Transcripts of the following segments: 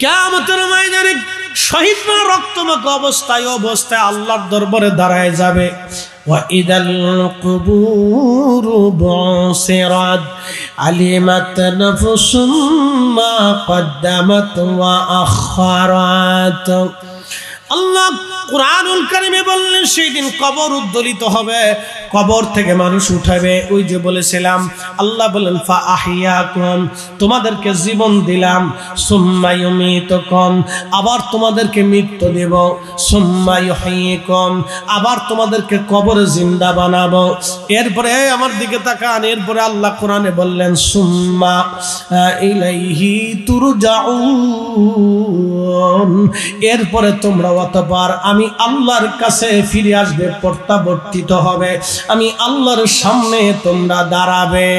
কিয়ামতের ময়দানে শহীদরা রক্তমাখা অবস্থায় আল্লাহর দরবারে দাঁড়ায় যাবে। ওয়া ইদাল কুবুরু বুসিরাত আলিমাত নাফসুম মা কদ্দামাত ওয়া আখারাত। আল্লাহ কুরআনুল কারীমে বললেন সেই দিন কবর উদ্দোলিত হবে, কবর থেকে মানুষ উঠাবে। ওই যে বলেছিলাম আল্লাহ বলেন ফা আহিয়াকুম, তোমাদেরকে জীবন দিলাম, সুম্মা ইউমিতুকুম, আবার তোমাদেরকে মৃত্যু দেব, সুম্মা ইউহয়িকুম, আবার তোমাদেরকে কবরে জিন্দা বানাবো। এরপরে আমার দিকে তাকান, এরপরে আল্লাহ কোরআনে বললেন সুম্মা ইলাইহি তুরজাউন, এরপরে তোমরা অতঃপর আমি আল্লাহর কাছে ফিরে আসবে, প্রত্যাবর্তিত হবে, আমি আল্লাহর সামনে তোমরা দাঁড়াবে।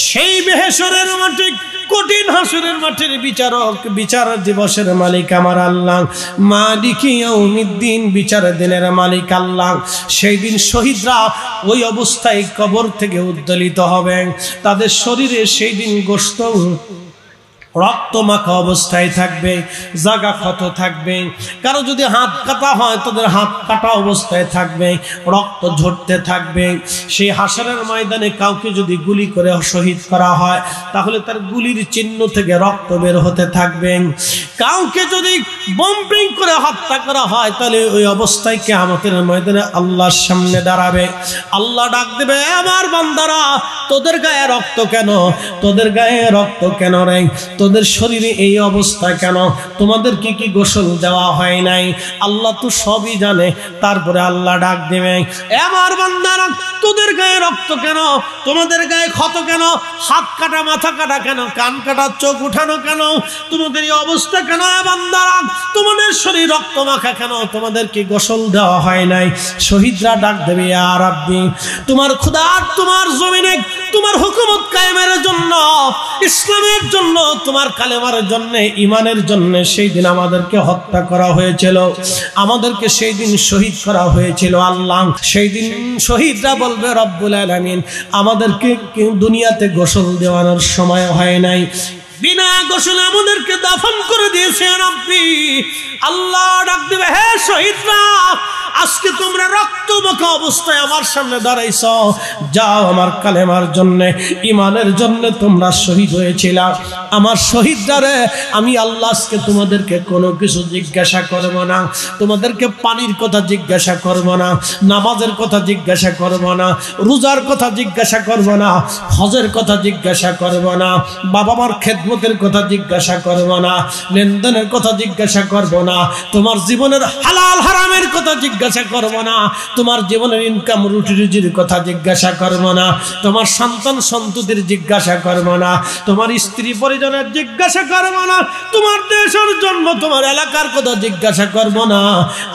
সেই বেহেশরের মাঠে, কঠিন হাসরের মাঠের বিচারক, বিচার দিবসের মালিক আমার আল্লাহ, মালিক ইয়াউমিদ্দিন, বিচার দিনের মালিক আল্লাহ। সেই দিন শহীদরা ওই অবস্থায় কবর থেকে উদ্দোলিত হবে, তাদের শরীরে সেই দিন গোশত রক্তমাখা অবস্থায় থাকবে, জায়গা ক্ষত থাকবে, কারো যদি হাত কাটা হয় তাদের হাত কাটা অবস্থায় থাকবে, রক্ত ঝরতে থাকবে। সেই হাসরের ময়দানে কাউকে যদি গুলি করে শহীদ করা হয় তাহলে তার গুলির চিহ্ন থেকে রক্ত বের হতে থাকবে। কাউকে যদি বম্পিং করে হত্যা করা হয় তাহলে ওই অবস্থায় কিয়ামতের ময়দানে আল্লাহর সামনে দাঁড়াবে। আল্লাহ ডাক দেবে, আমার বান্দারা তোদের গায়ে রক্ত কেন, তোদের গায়ে রক্ত কেন রে, তোদের শরীরে এই অবস্থা কেন, তোমাদেরকে কি গোসল দেওয়া হয় নাই? আল্লাহ তো সবই জানে। তারপরে আল্লাহ ডাক দেবে, আমার বান্দারা তোদের গায়ে রক্ত কেন, তোমাদের গায়ে ক্ষত কেন, হাত কাটা মাথা কাটা কেন, কান কাটা চোখ উঠানো কেন, তোমাদের এই অবস্থা কেন? বান্দারা তোমাদের শরীর রক্ত মাখা কেন, তোমাদের কি গোসল দেওয়া হয় নাই? শহীদরা ডাক দেবে, ইয়া রাব্বি, তোমার খোদা তোমার জমিনে তোমার হুকুমত কায়েমের জন্য, ইসলামের জন্য, তোমার কালেমার জন্য, ইমানের জন্য সেই দিন আমাদেরকে হত্যা করা হয়েছিল, আমাদেরকে সেই দিন শহীদ করা হয়েছিল। আল্লাহ সেই দিন শহীদরা বলবে, রব্বুল আলামিন আমাদেরকে দুনিয়াতে গোসল দেওয়ানোর সময় হয় নাই, বিনা গোসলে আমাদেরকে দাফন করে দিয়েছে রব্বি। আল্লাহ ডাক দিবে, হে শহীদরা, আজকে তোমরা রক্তমাখা অবস্থায় আমার সামনে দাঁড়াইছ, যাও আমার কালেমার জন্য, ইমানের জন্য তোমরা শহীদ হয়েছিল। আমার শহীদরা, আমি আল্লাহ আজকে তোমাদেরকে কোনো কিছু জিজ্ঞাসা করব না, তোমাদেরকে পানির কথা জিজ্ঞাসা করব না, নামাজের কথা জিজ্ঞাসা করব না, রোজার কথা জিজ্ঞাসা করব না, হজের কথা জিজ্ঞাসা করব না, বাবা মার খেদমতের কথা জিজ্ঞাসা করব না, লেনদেনের কথা জিজ্ঞাসা করব না, তোমার জীবনের হালাল হারামের কথা জিজ্ঞাসা করব না, তোমার জীবনের ইনকাম রুটি রুজির কথা জিজ্ঞাসা করব না, তোমার সন্তান সন্ততির জিজ্ঞাসা করব না, তোমার স্ত্রী পরিজনের জিজ্ঞাসা করব না, তোমার দেশের জন্ম তোমার এলাকার কথা জিজ্ঞাসা করব না।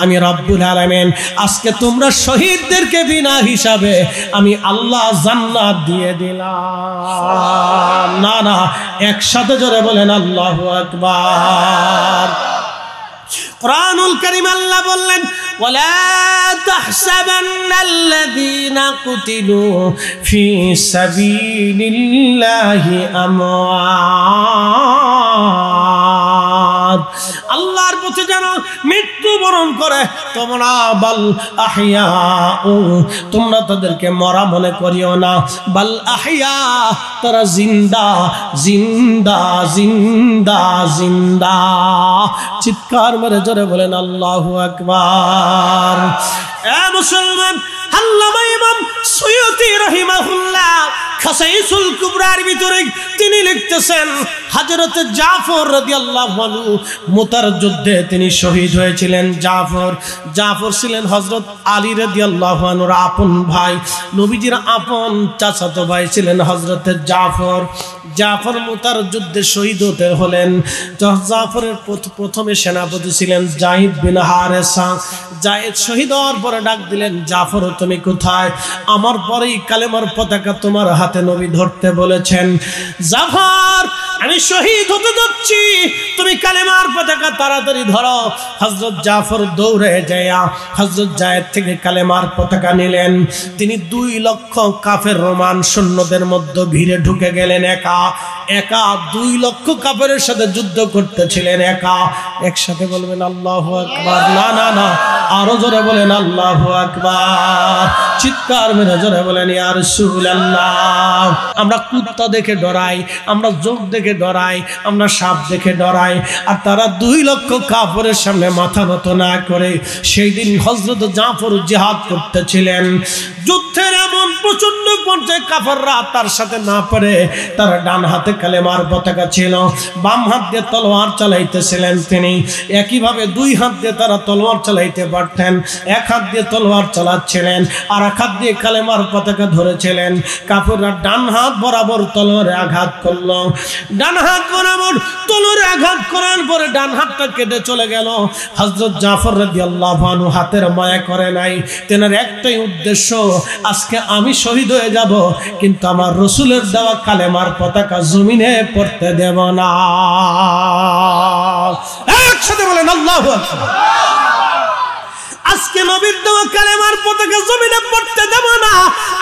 আমি রব্বুল আলামিন আজকে তোমরা শহীদদেরকে বিনা হিসাবে আমি আল্লাহ জান্নাত দিয়ে দিলাম। না না, একসাথে জোরে বলেন আল্লাহু আকবার। কুরআনুল কারীম আল্লাহ বললেন, ওয়ালা তাহসাবান্নাল্লাযীনা কুতিলু ফি সাবিলিল্লাহি আমওয়াত, আল্লাহর পথে যারা মৃত্যুবরণ করে তোমরা বাল আহইয়া, তোমরা তাদেরকে মরা মনে করিও না, বাল আহইয়া, তারা জিন্দা জিন্দা জিন্দা জিন্দা। চিৎকার মেরে জোরে বলেন আল্লাহু আকবার। এ মুসলমান, আল্লামা ইমাম সুয়ুতি রাহিমাহুল্লাহ খাসাইসুল কুবরার ভিতরে তিনি লিখতেছেন, হযরত জাফর রাদিয়াল্লাহু আনহু মুতার যুদ্ধে তিনি শহীদ হয়েছিলেন। জাফর ছিলেন হযরত আলী রাদিয়াল্লাহু আনহুর আপন ভাই, নবীজির আপন চাচাতো ভাই ছিলেন হযরত জাফর মুতার যুদ্ধে শহীদ হতে হলেন। জাফরের প্রথমে সেনাপতি ছিলেন যায়েদ বিন হারেসা। যায়েদ শহীদ হওয়ার পরে ডাক দিলেন, জাফর তুমি কোথায়? আমার পরেই কালেমার পতাকা তোমার হাতে নবী ধরতে বলেছেন। জাফর, আমি শহীদ হতে যাচ্ছি, তুমি কালেমার পতাকা পতাকা তাড়াতাড়ি ধরো। হযরত জাফর দৌড়ে যায় হযরত যায়েদ থেকে কালেমার পতাকা নিলেন। তিনি 2 লক্ষ কাফের রোমান সৈন্যদের মধ্যে ভিড়ে ঢুকে গেলেন। একা 2 লক্ষ কাফেরের সাথে যুদ্ধ করতেছিলেন একা। একসাথে বলবেন আল্লাহু আকবার। না না না, আরো জোরে বলেন আল্লাহু আকবার। চিৎকার মেরে জোরে বলেন ইয়া রাসূলুল্লাহ। আমরা কুত্তা দেখে ডরাই, আমরা যোগ দেখে ডরাই, আমরা সাপ দেখে ডরাই, আর তারা 2 লক্ষ কাফেরের সামনে মাথা নত না করে সেই দিন হযরত জাফর জিহাদ করতেছিলেন। যুদ্ধের এমন প্রচন্ড পর্যায়ে কাফেররা তার সাথে না পারে, তার ডান হাতে কালেমার পতাকা ছিল, বাম হাত দিয়ে তলোয়ার চালাইতেছিলেন তিনি। একইভাবে 2 হাত দিয়ে তারা তলোয়ার চালাইতে পারতেন। 1 হাত দিয়ে তলোয়ার চালাচ্ছিলেন, আর 1 হাত দিয়ে কালেমার পতাকা ধরেছিলেন। কাফেররা ডান হাত বরাবর তলোয়ারে আঘাত করলো। ডান হাত বরাবর তলোয়ারে আঘাত করার পরে ডান হাতটা কেটে চলে গেল। হযরত জাফর রাদিয়াল্লাহু আনহু হাতের মায়া করে নাই। তেনার একটাই উদ্দেশ্য, আজকে আমি শহীদ হয়ে যাব, কিন্তু আমার রাসূলের দেওয়া কালেমার পতাকা জমিনে পড়তে দেব না। একসাথে বলেন আল্লাহু আকবার। আজকে নবীর দেওয়া কালেমার পতাকা জমিনে পড়তে দেব না,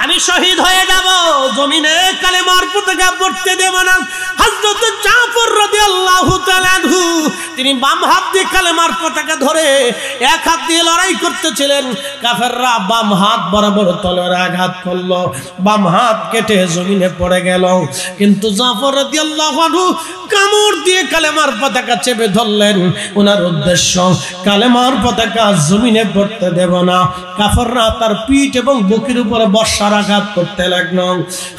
আমি শহীদ হয়ে যাব, জমিনে কালেমার পতাকা পড়তে দেব না। হযরত জাফর রাদিয়াল্লাহু তাআলা আনহু তিনি বাম হাত দিয়ে কালেমার পতাকা ধরে 1 হাত দিয়ে লড়াই করতেছিলেন। কাফেররা বাম হাত বরাবর তলোয়ারে আঘাত করলো, বাম হাত কেটে জমিনে পড়ে গেল। কিন্তু জাফর রাদিয়াল্লাহু আনহু কামড় দিয়ে কালেমার পতাকা চেপে ধরলেন। ওনার উদ্দেশ্য, কালেমার পতাকা জমিনে পড়তে দেব না। কাফেররা তার পিঠ এবং বুকের উপরে বর্ষার আঘাত করতে লাগলো।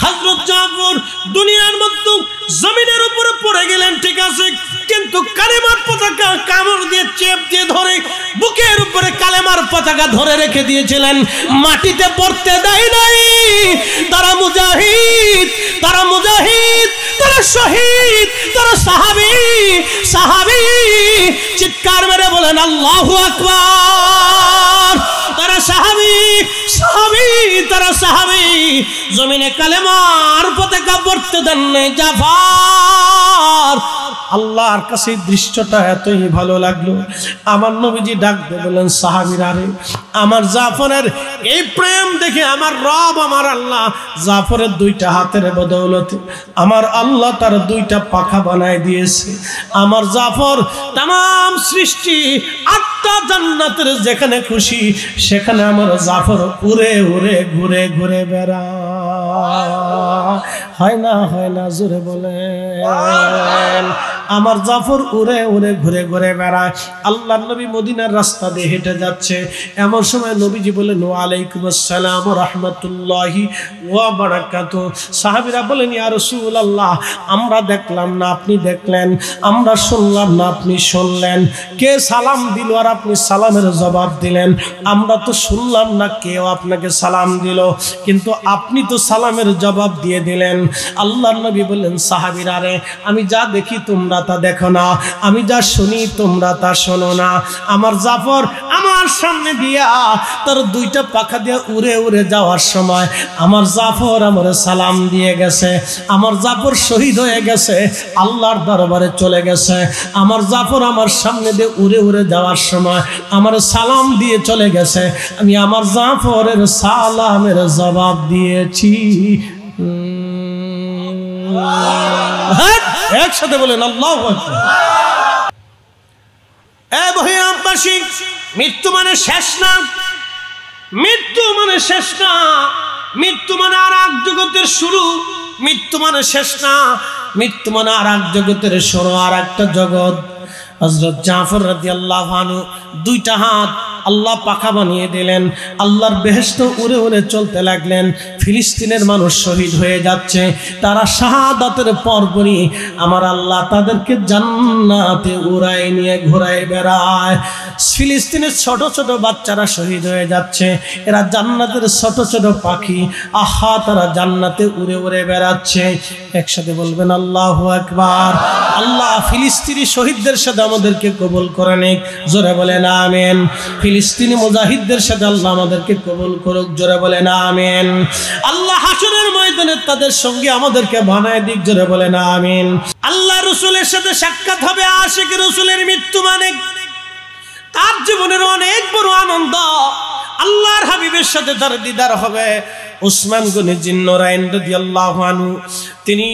হযরত জাফর দুনিয়ার মধ্যে জমিনের উপরে পড়ে গেলেন, ঠিক আছে, কিন্তু কালেমার পতাকা কামড় দিয়ে চেপ দিয়ে ধরে বুকের উপরে কালেমার পতাকা ধরে রেখে দিয়েছিলেন, মাটিতে পড়তে দেয় নাই। তারা মুজাহিদ, তারা মুজাহিদ, তারা শহীদ, তারা সাহাবী। চিৎকার মেরে বলেন আল্লাহু আকবার। তারা সাহাবী, তারা সাহাবী। জমিনে কালেমার পতাকা পড়তে দেন নাই জাফর। আল্লাহর কাছে দৃশ্যটা এতই ভালো লাগলো, আমার নবীজি ডাক দিয়ে বলেন, সাহাবীরা রে, আমার জাফরের এই প্রেম দেখে আমার রব, আমার আল্লাহ জাফরের 2টা হাতের বদৌলতে আমার আল্লাহ তার 2টা পাখা বানায় দিয়েছে। আমার জাফর तमाम সৃষ্টি 8টা জান্নাতের যেখানে খুশি সেখানে আমার জাফর উড়ে উড়ে ঘুরে ঘুরে বেড়ায়। হয় না জোরে বলেন। আমার জাফর উড়ে উড়ে ঘুরে ঘুরে বেড়ায়। আল্লাহর নবী মদিনার রাস্তা দিয়ে হেঁটে যাচ্ছে, এমন সময় নবীজি বলেন, ওয়া আলাইকুম আসসালাম ওয়া রাহমাতুল্লাহি ওয়া বারাকাতুহু। সাহাবীরা বলেন, ইয়া রাসূলুল্লাহ, আমরা দেখলাম না আপনি দেখলেন, আমরা শুনলাম না আপনি শুনলেন, কে সালাম দিল আর আপনি সালামের জবাব দিলেন? আমরা তো শুনলাম না কেউ আপনাকে সালাম দিল, কিন্তু আপনি তো সালামের জবাব দিয়ে দিলেন। আল্লাহর নবী বললেন, সাহাবীরা রে, আমি যা দেখি তোমরা তা দেখো না, আমি যা শুনি তোমরা তা শোনো না। আমার জাফর আমার সামনে দিয়া তার 2টা পাখা দিয়ে উড়ে উড়ে যাওয়ার সময় আমার জাফর আমার সালাম দিয়ে গেছে। আমার জাফর শহীদ হয়ে গেছে, আল্লাহর দরবারে চলে গেছে। আমার জাফর আমার সামনে দিয়ে উড়ে উড়ে যাওয়ার সময় আমার সালাম দিয়ে চলে গেছে, আমি আমার জাফরের সালামের জবাব দিয়েছি। একসাথে বলেন আল্লাহু আকবার। বহিরামবাসী, মৃত্যু মানে শেষ না, মৃত্যু মানে শেষ না, মৃত্যু মানে আর এক জগতের শুরু, মৃত্যু মানে শেষ না, মৃত্যু মানে আর এক জগতের শুরু, আর একটা জগৎ। হযরত জাফর রাদিয়াল্লাহু আনহু 2টা হাত আল্লাহ পাখা বানিয়ে দিলেন, আল্লাহর বেহেশতে উড়ে উড়ে চলতে লাগলেন। ফিলিস্তিনের মানুষ শহীদ হয়ে যাচ্ছে, তারা শাহাদাতের পরপরই আমার আল্লাহ তাদেরকে জান্নাতে উড়ায় নিয়ে ঘোরায় বেড়ায়। ফিলিস্তিনের ছোট ছোট বাচ্চারা শহীদ হয়ে যাচ্ছে, এরা জান্নাতের ছোট ছোট পাখি, আহা তারা জান্নাতে উড়ে উড়ে বেড়াচ্ছে। একসাথে বলবেন আল্লাহু আকবার। আল্লাহ ফিলিস্তিনি শহীদদের সাথে আমাদেরকে কবুল করে নিক, জোরে বলেন আমিন। ফিলিস্তিনি মুজাহিদদের সাথে আল্লাহ আমাদেরকে কবুল করুক, জোরে বলেন আমিন। আল্লাহ হাসরের ময়দানে তাদের সঙ্গে আমাদেরকে বানায় দিক, জোরে বলেন আমিন। আল্লাহ রাসূলের সাথে সাক্ষাৎ হবে, আশিক রাসূলের মৃত্যু মানে তার জীবনের অনেক বড় আনন্দ। আল্লাহর হাবিবের সাথে তার দিদার হবে। উসমান গনি জিন্নুরাইন রাদিয়াল্লাহু আনহু তিনি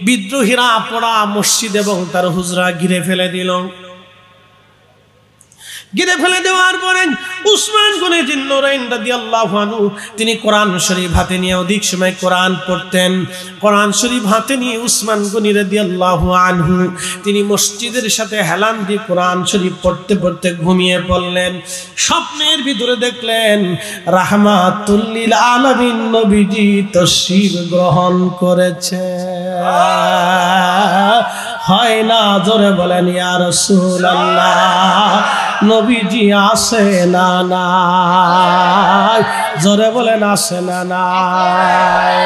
বিদ্রোহীরা পড়া মসজিদ এবং তার হুজরা ঘিরে ফেলে দিল। ঘিরে ফেলে দেওয়ার পরে উসমান গনি জিন্নুরাইন রাদিয়াল্লাহু আনহু তিনি কোরআন শরীফ হাতে নিয়ে অধিক সময় কোরআন পড়তেন। কোরআন শরীফ হাতে নিয়ে উসমান গনি রাদিয়াল্লাহু আনহু তিনি মসজিদের সাথে হেলান দিয়ে কোরআন শরীফ পড়তে পড়তে ঘুমিয়ে পড়লেন। স্বপ্নের ভিতরে দেখলেন রাহমাতুল লিল আলামিন নবীজি তশরীফ গ্রহণ করেছে। হয় না, জোরে বলেন ইয়া রাসূলুল্লাহ, নবীজি আসে না নাই, জোরে বলেন আসে না নাই।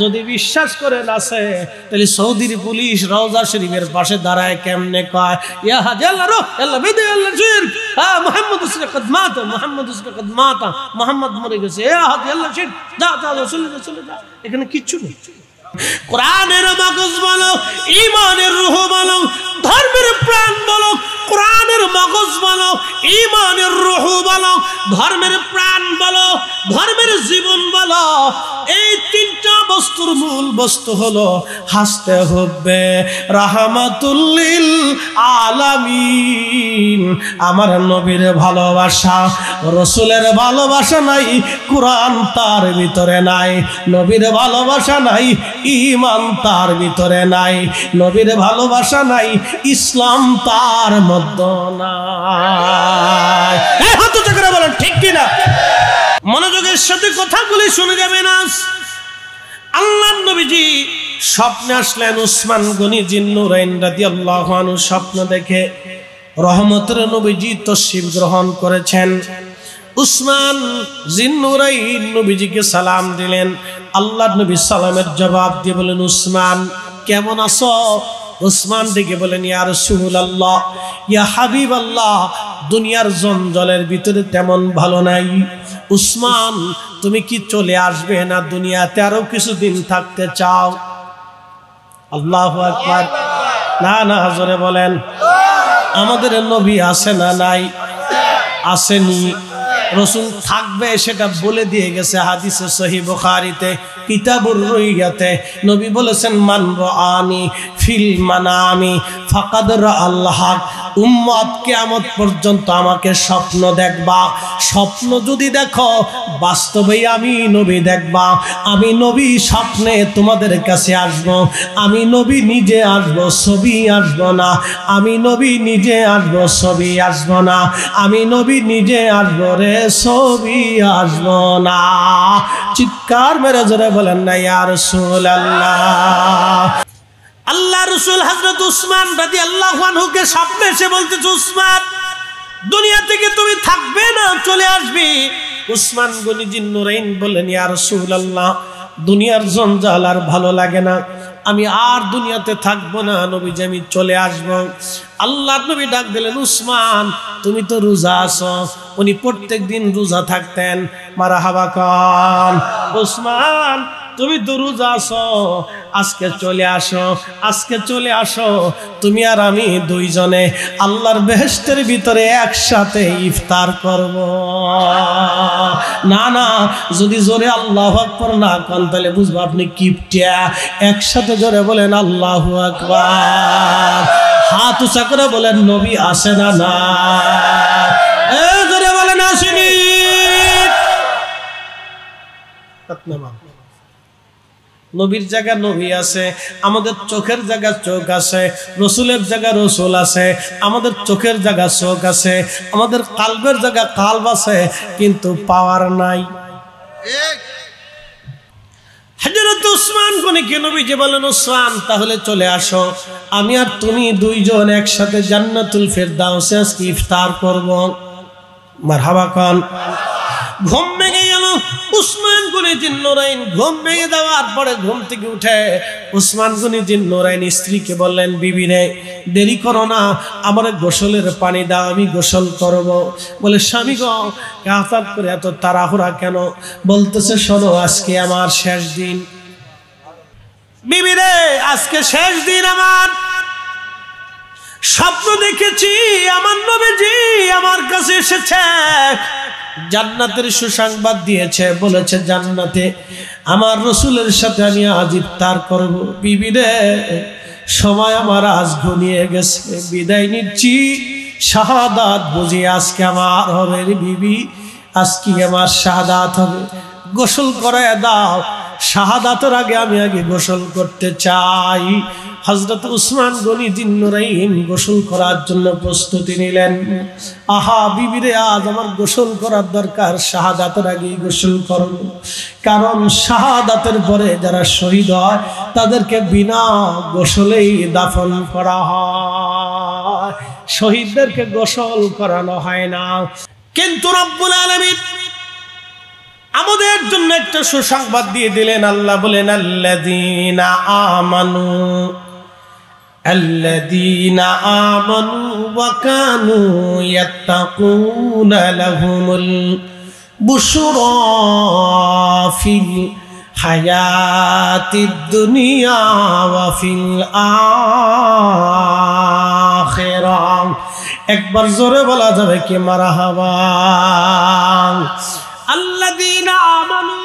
যদি বিশ্বাস করেন আসে, তাহলে সৌদির পুলিশ রওজা শরীফের পাশে দাঁড়ায় কেমনে কয় ইয়া হাজাল্লাহ রো আল্লাহ বিদে আল্লাহ শির হ্যাঁ মুহাম্মদ উসকে কদমাতা, মুহাম্মদ উসকে কদমাতা, মুহাম্মদ মরে গেছে, ইয়া হাজাল্লাহ শির যা যা চলে যা। এখানে কিচ্ছু নেই। কোরআনের মগজ বলো, ঈমানের রূহ বলো, ধর্মের প্রাণ বলো, কোরআনের মগজ বলো, ঈমানের রূহ বলো, ধর্মের প্রাণ বলো, ধর্মের জীবন বলো, এই তিনটা বস্তুর মূল বস্তু হলো হাসতে হবে রাহমাতুল লিল আলামিন। আমার নবীর ভালোবাসা, রাসূলের ভালোবাসা নাই, কোরআন তার ভিতরে নাই। নবীর ভালোবাসা নাই, ঈমান তার ভিতরে নাই। নবীর ভালোবাসা নাই, ইসলাম তার মধ্যে নাই। এই হাত উঁচু করে বলেন ঠিক কি না? মনোযোগের সাথে কথাগুলি শুনে যাবেন। আজ আল্লাহর নবীজি স্বপ্নে আসলেন। উসমান গনি জিন্নুরাইন রাদিয়াল্লাহু আনহু স্বপ্ন দেখে রহমতের নবীজি তশরীফ গ্রহণ করেছেন। উসমান জিন্নুরাইন নবীজিকে সালাম দিলেন। আল্লাহর নবী সালামের জবাব দিয়ে বলেন উসমান কেমন আছো? উসমান ডেকে বলেন ইয়া রাসূলুল্লাহ, ইয়া হাবিবাল্লাহ, দুনিয়ার জঞ্জালের ভিতরে তেমন ভালো নাই। উসমান তুমি কি চলে আসবে না দুনিয়াতে আরো কিছুদিন থাকতে চাও? আল্লাহু আকবার। না না, জোরে বলেন। আমাদের নবী আছে না নাই? আসেনি। রাসূল থাকবে সেটা বলে দিয়ে গেছে হাদিসে সহিহ বুখারীতে কিতাবুর রুইয়াতে। নবী বলেছেন মান রাআনি ফিল মানামি ফাকাদ রাআল হক। উম্মত কিয়ামত পর্যন্ত আমাকে স্বপ্ন দেখবা। স্বপ্ন যদি দেখো, বাস্তবে আমি নবী দেখবা। আমি নবী স্বপ্নে তোমাদের কাছে আসব। আমি নবী নিজে আসব, ছবি আসব না। আমি নবী নিজে আসব, ছবি আসব না। আমি নবী নিজে আসব রে, ছবি আসব না। চিৎকার মেরে জোরে বলেন না ইয়া রাসূলুল্লাহ। আল্লাহ রাসূল হযরত উসমান রাদিয়াল্লাহু আনহুকে স্বপ্নে এসে বলতেছে উসমান দুনিয়া থেকে তুমি থাকবে না, চলে আসবে। উসমান গনি জিন্নুরাইন বললেন ইয়া রাসূলুল্লাহ, দুনিয়ার জঞ্জাল আর ভালো লাগে না, আমি আর দুনিয়াতে থাকবো না, নবীজি আমি চলে আসব। আল্লাহর নবী ডাক দিলেন উসমান তুমি তো রোজা আছো। উনি প্রত্যেক দিন রোজা থাকতেন। মারহাবা খান। উসমান তুমি তো রোজা আছো, আজকে চলে আসো, আজকে চলে আসো। তুমি আর আমি দুইজনে আল্লাহর বেহেশতের ভিতরে একসাথে ইফতার করব। না না, যদি জোরে আল্লাহু আকবার না কন তাহলে বুঝবো আপনি কিপটিয়া। একসাথে জোরে বলেন আল্লাহু আকবার। হাত উঁচা করে বলেন নবী আসে না না? জোরে বলেন আসেনি। নবীর জায়গা নবী আছে, আমাদের চোখের জায়গা চোখ আছে, রসুলের জায়গা রসুল আছে, আমাদের চোখের জায়গা চোখ আছে, আমাদের কালবের জায়গা কালব আছে, কিন্তু পাওয়ার নাই। হযরত উসমান গনিকে নবীজি বলেন উসমান তাহলে চলে আসো, আমি আর তুমি দুইজন একসাথে জান্নাতুল ফেরদাউসে আজকে ইফতার করব। মারহাবা খান। ঘুম ভেঙে গেল। উসমান গনি জিন্নুরাইন ঘুম ভেঙে দেওয়ার পরে ঘুম থেকে উঠে উসমান গনি জিন্নুরাইন স্ত্রীকে বললেন, বিবি রে, দেরি করো না, আমার গোসলের পানি দাও, আমি গোসল করব। বলে, স্বামী গো, হঠাৎ করে এত তাড়াহুড়া কেন? বলতেছে, শোনো, আজকে আমার শেষ দিন। বিবি রে, আজকে শেষ দিন আমার। স্বপ্ন দেখেছি আমার নবীজি আমার কাছে এসেছে, জান্নাতের সুসংবাদ দিয়েছে, বলেছে জান্নাতে আমার রাসূলের সাথে আমি আজ ইফতার করব। বিবি রে, সময় আমার আজ ঘনিয়ে গেছে, বিদায় নিচ্ছি, শাহাদাত বুঝি আজকে আমার হবে রে বিবি, আজকে আমার শাহাদাত হবে, গোসল করায় দাও, শাহাদাতের আগে আমি আগে গোসল করতে চাই। হযরত উসমান গনি জিন্নুরাইন গোসল করার জন্য প্রস্তুতি নিলেন। আহা বিবিরে, আজ আমার গোসল করার দরকার, শাহাদাতের আগেই গোসল করব, কারণ শাহাদাতের পরে যারা শহীদ হয় তাদেরকে বিনা গোসলেই দাফন করা হয়, শহীদদেরকে গোসল করানো হয় না। কিন্তু রব্বুল আলামিন আমাদের জন্য একটা সুসংবাদ দিয়ে দিলেন। আল্লাহ বলেন, আল্লাযীনা আমানু ওয়া কানু ইয়াত্তাকুনা লাহুমুল বুশরা ফিল হায়াতিদ দুনিয়া ওয়া ফিল আখিরাহ। একবার জোরে বলা যাবে কি মারহাবা? আল্লাযীনা আমানু,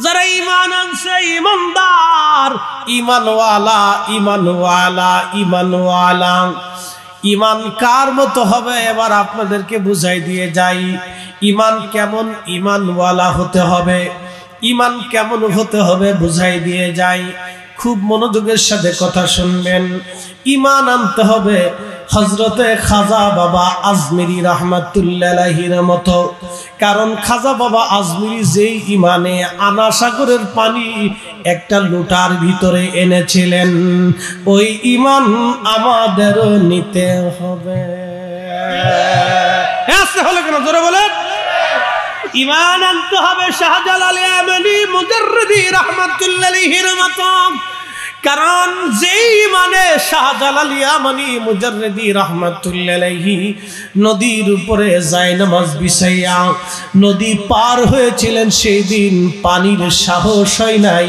যারা ঈমান আনছে, ঈমানদার, ঈমানওয়ালা, ঈমানওয়ালা, ঈমানওয়ালা। ঈমান কার মতো হবে এবার আপনাদেরকে বুঝাই দিয়ে যাই। ঈমান কেমন ঈমানওয়ালা হতে হবে, ঈমান কেমন হতে হবে বুঝাই দিয়ে যাই। খুব মনোযোগের সাথে কথা শুনবেন। ঈমান আনতে হবে হযরতে খাজা বাবা আজমিরি রাহমাতুল্লাহ আলাইহির মতো, কারণ খাজা বাবা আজমিরি যেই ঈমানে আনা সাগরের পানি একটা লোটার ভিতরে এনেছিলেন, ওই ঈমান আমাদেরও নিতে হবে। আসতে হলো কেন? জোরে বলেন। ঈমান আনতে হবে শাহজালাল ইয়ামানি মুজাররিদি রাহমাতুল্লাহ আলাইহির মতো, কারণ যেই মানে শাহজালাল ইয়ামানি মুজাররিদি রাহমাতুল্লাহ আলাইহি নদীর উপরে জায়নামাজ বিছাইয়া নদী পার হয়েছিলেন, সেই দিন পানির সাহস হয় নাই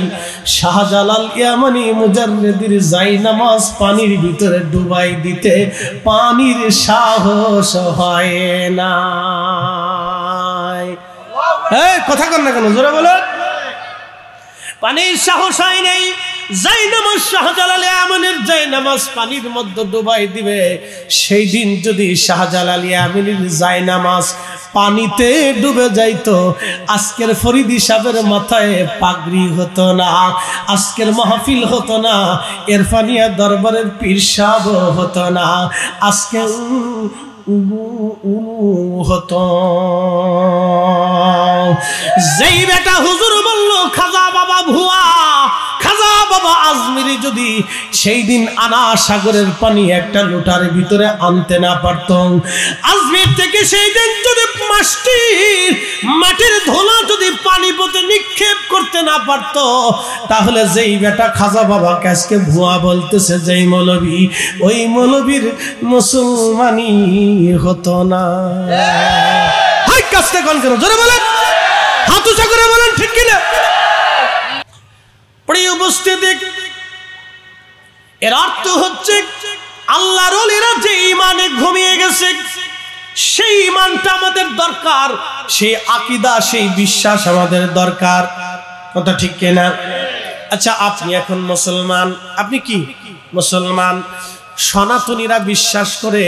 শাহজালাল ইয়ামানি মুজাররিদির জায়নামাজ পানির ভিতরে ডুবাই দিতে, পানির সাহস হয় না। এই কথা কন না কেন? জোরে বলো। পানির সাহস হয় নাই, জায়নামাজ শাহজালাল ইয়ামানির জায়নামাজ পানির মধ্যে ডুবাই দিবে। সেই দিন যদি শাহজালাল ইয়ামানির জায়নামাজ পানিতে ডুবে যাইতো, আজকের ফরিদি সাহেবের মাথায় পাগড়ি হতো না, আজকের মাহফিল হতো না, ইরফানিয়া দরবারের পীর সাহেব হতো না, আজকে হতো। যেই বেটা হুজুর বলল খাজা বাবা ভুয়া, খাজা বাবা আজমিরি যদি সেই দিন আনা সাগরের পানি একটা লোটার ভিতরে আনতে না পারত, আজমির থেকে সেই দিন যদি মাটির ধোলা যদি পানি পথে নিক্ষেপ করতে না পারত, তাহলে যেই বেটা খাজা বাবাকে আজকে ভুয়া বলতেছে, যেই মৌলবী, ওই মৌলবীর মুসলমানি হতো না। হাই কাজটা কোন কেন? জোরে বলেন, হাত উঁচা করে বলেন, ঠিক কিনা? প্রিয় উপস্থিতি, এর অর্থ হচ্ছে আল্লাহর ওলিরা যে ঈমানে ঘুমিয়ে গেছে, সেই ঈমানটা আমাদের দরকার, সেই আকীদা, সেই বিশ্বাস আমাদের দরকার। কথা ঠিক কিনা? আচ্ছা, আপনি এখন মুসলমান, আপনি কি মুসলমান? সনাতনীরা বিশ্বাস করে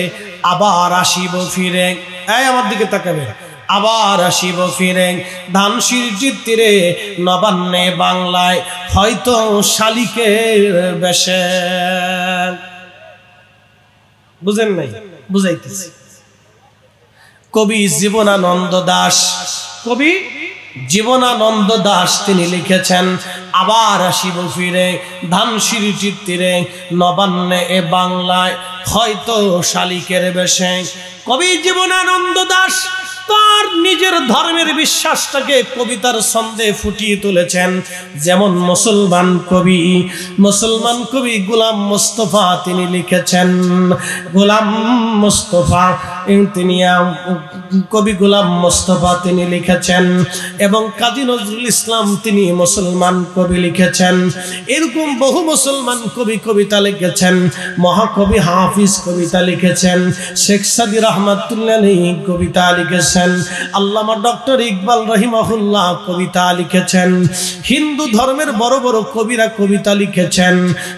আবার আসিব ফিরে। এই আমার দিকে তাকাবেন। আবার আসিব ফিরে ধানসির তীরে নবান্নে বাংলায়, হয়তো শালিকের বেশে। বুঝেন নাই? বুঝাইতেছি। কবি জীবনানন্দ দাশ, কবি জীবনানন্দ দাশ তিনি লিখেছেন, আবার আসিব ফিরে ধানসির তীরে নবান্নে এ বাংলায়, হয়তো শালিকের বেশে। কবি জীবনানন্দ দাস তার ওনার নিজের ধর্মের বিশ্বাসটাকে কবিতার ছন্দে ফুটিয়ে তুলেছেন। যেমন মুসলমান কবি গোলাম মুস্তফা তিনি লিখেছেন, গোলাম মুস্তফা তিনি কবি গোলাম মুস্তফা তিনি লিখেছেন, এবং কাজী নজরুল ইসলাম তিনি মুসলমান কবি লিখেছেন। এরকম বহু মুসলমান কবি কবিতা লিখেছেন। মহাকবি হাফিজ কবিতা লিখেছেন, শেখ সাদি রহমাতুল্লাহ আলাইহি কবিতা লিখেছেন, আল্লামা ডক্টর ইকবাল রহিমাহুল্লাহ কবিতা লিখেছেন। হিন্দু ধর্মের বড় বড় কবিরা কবিতা লিখেছেন,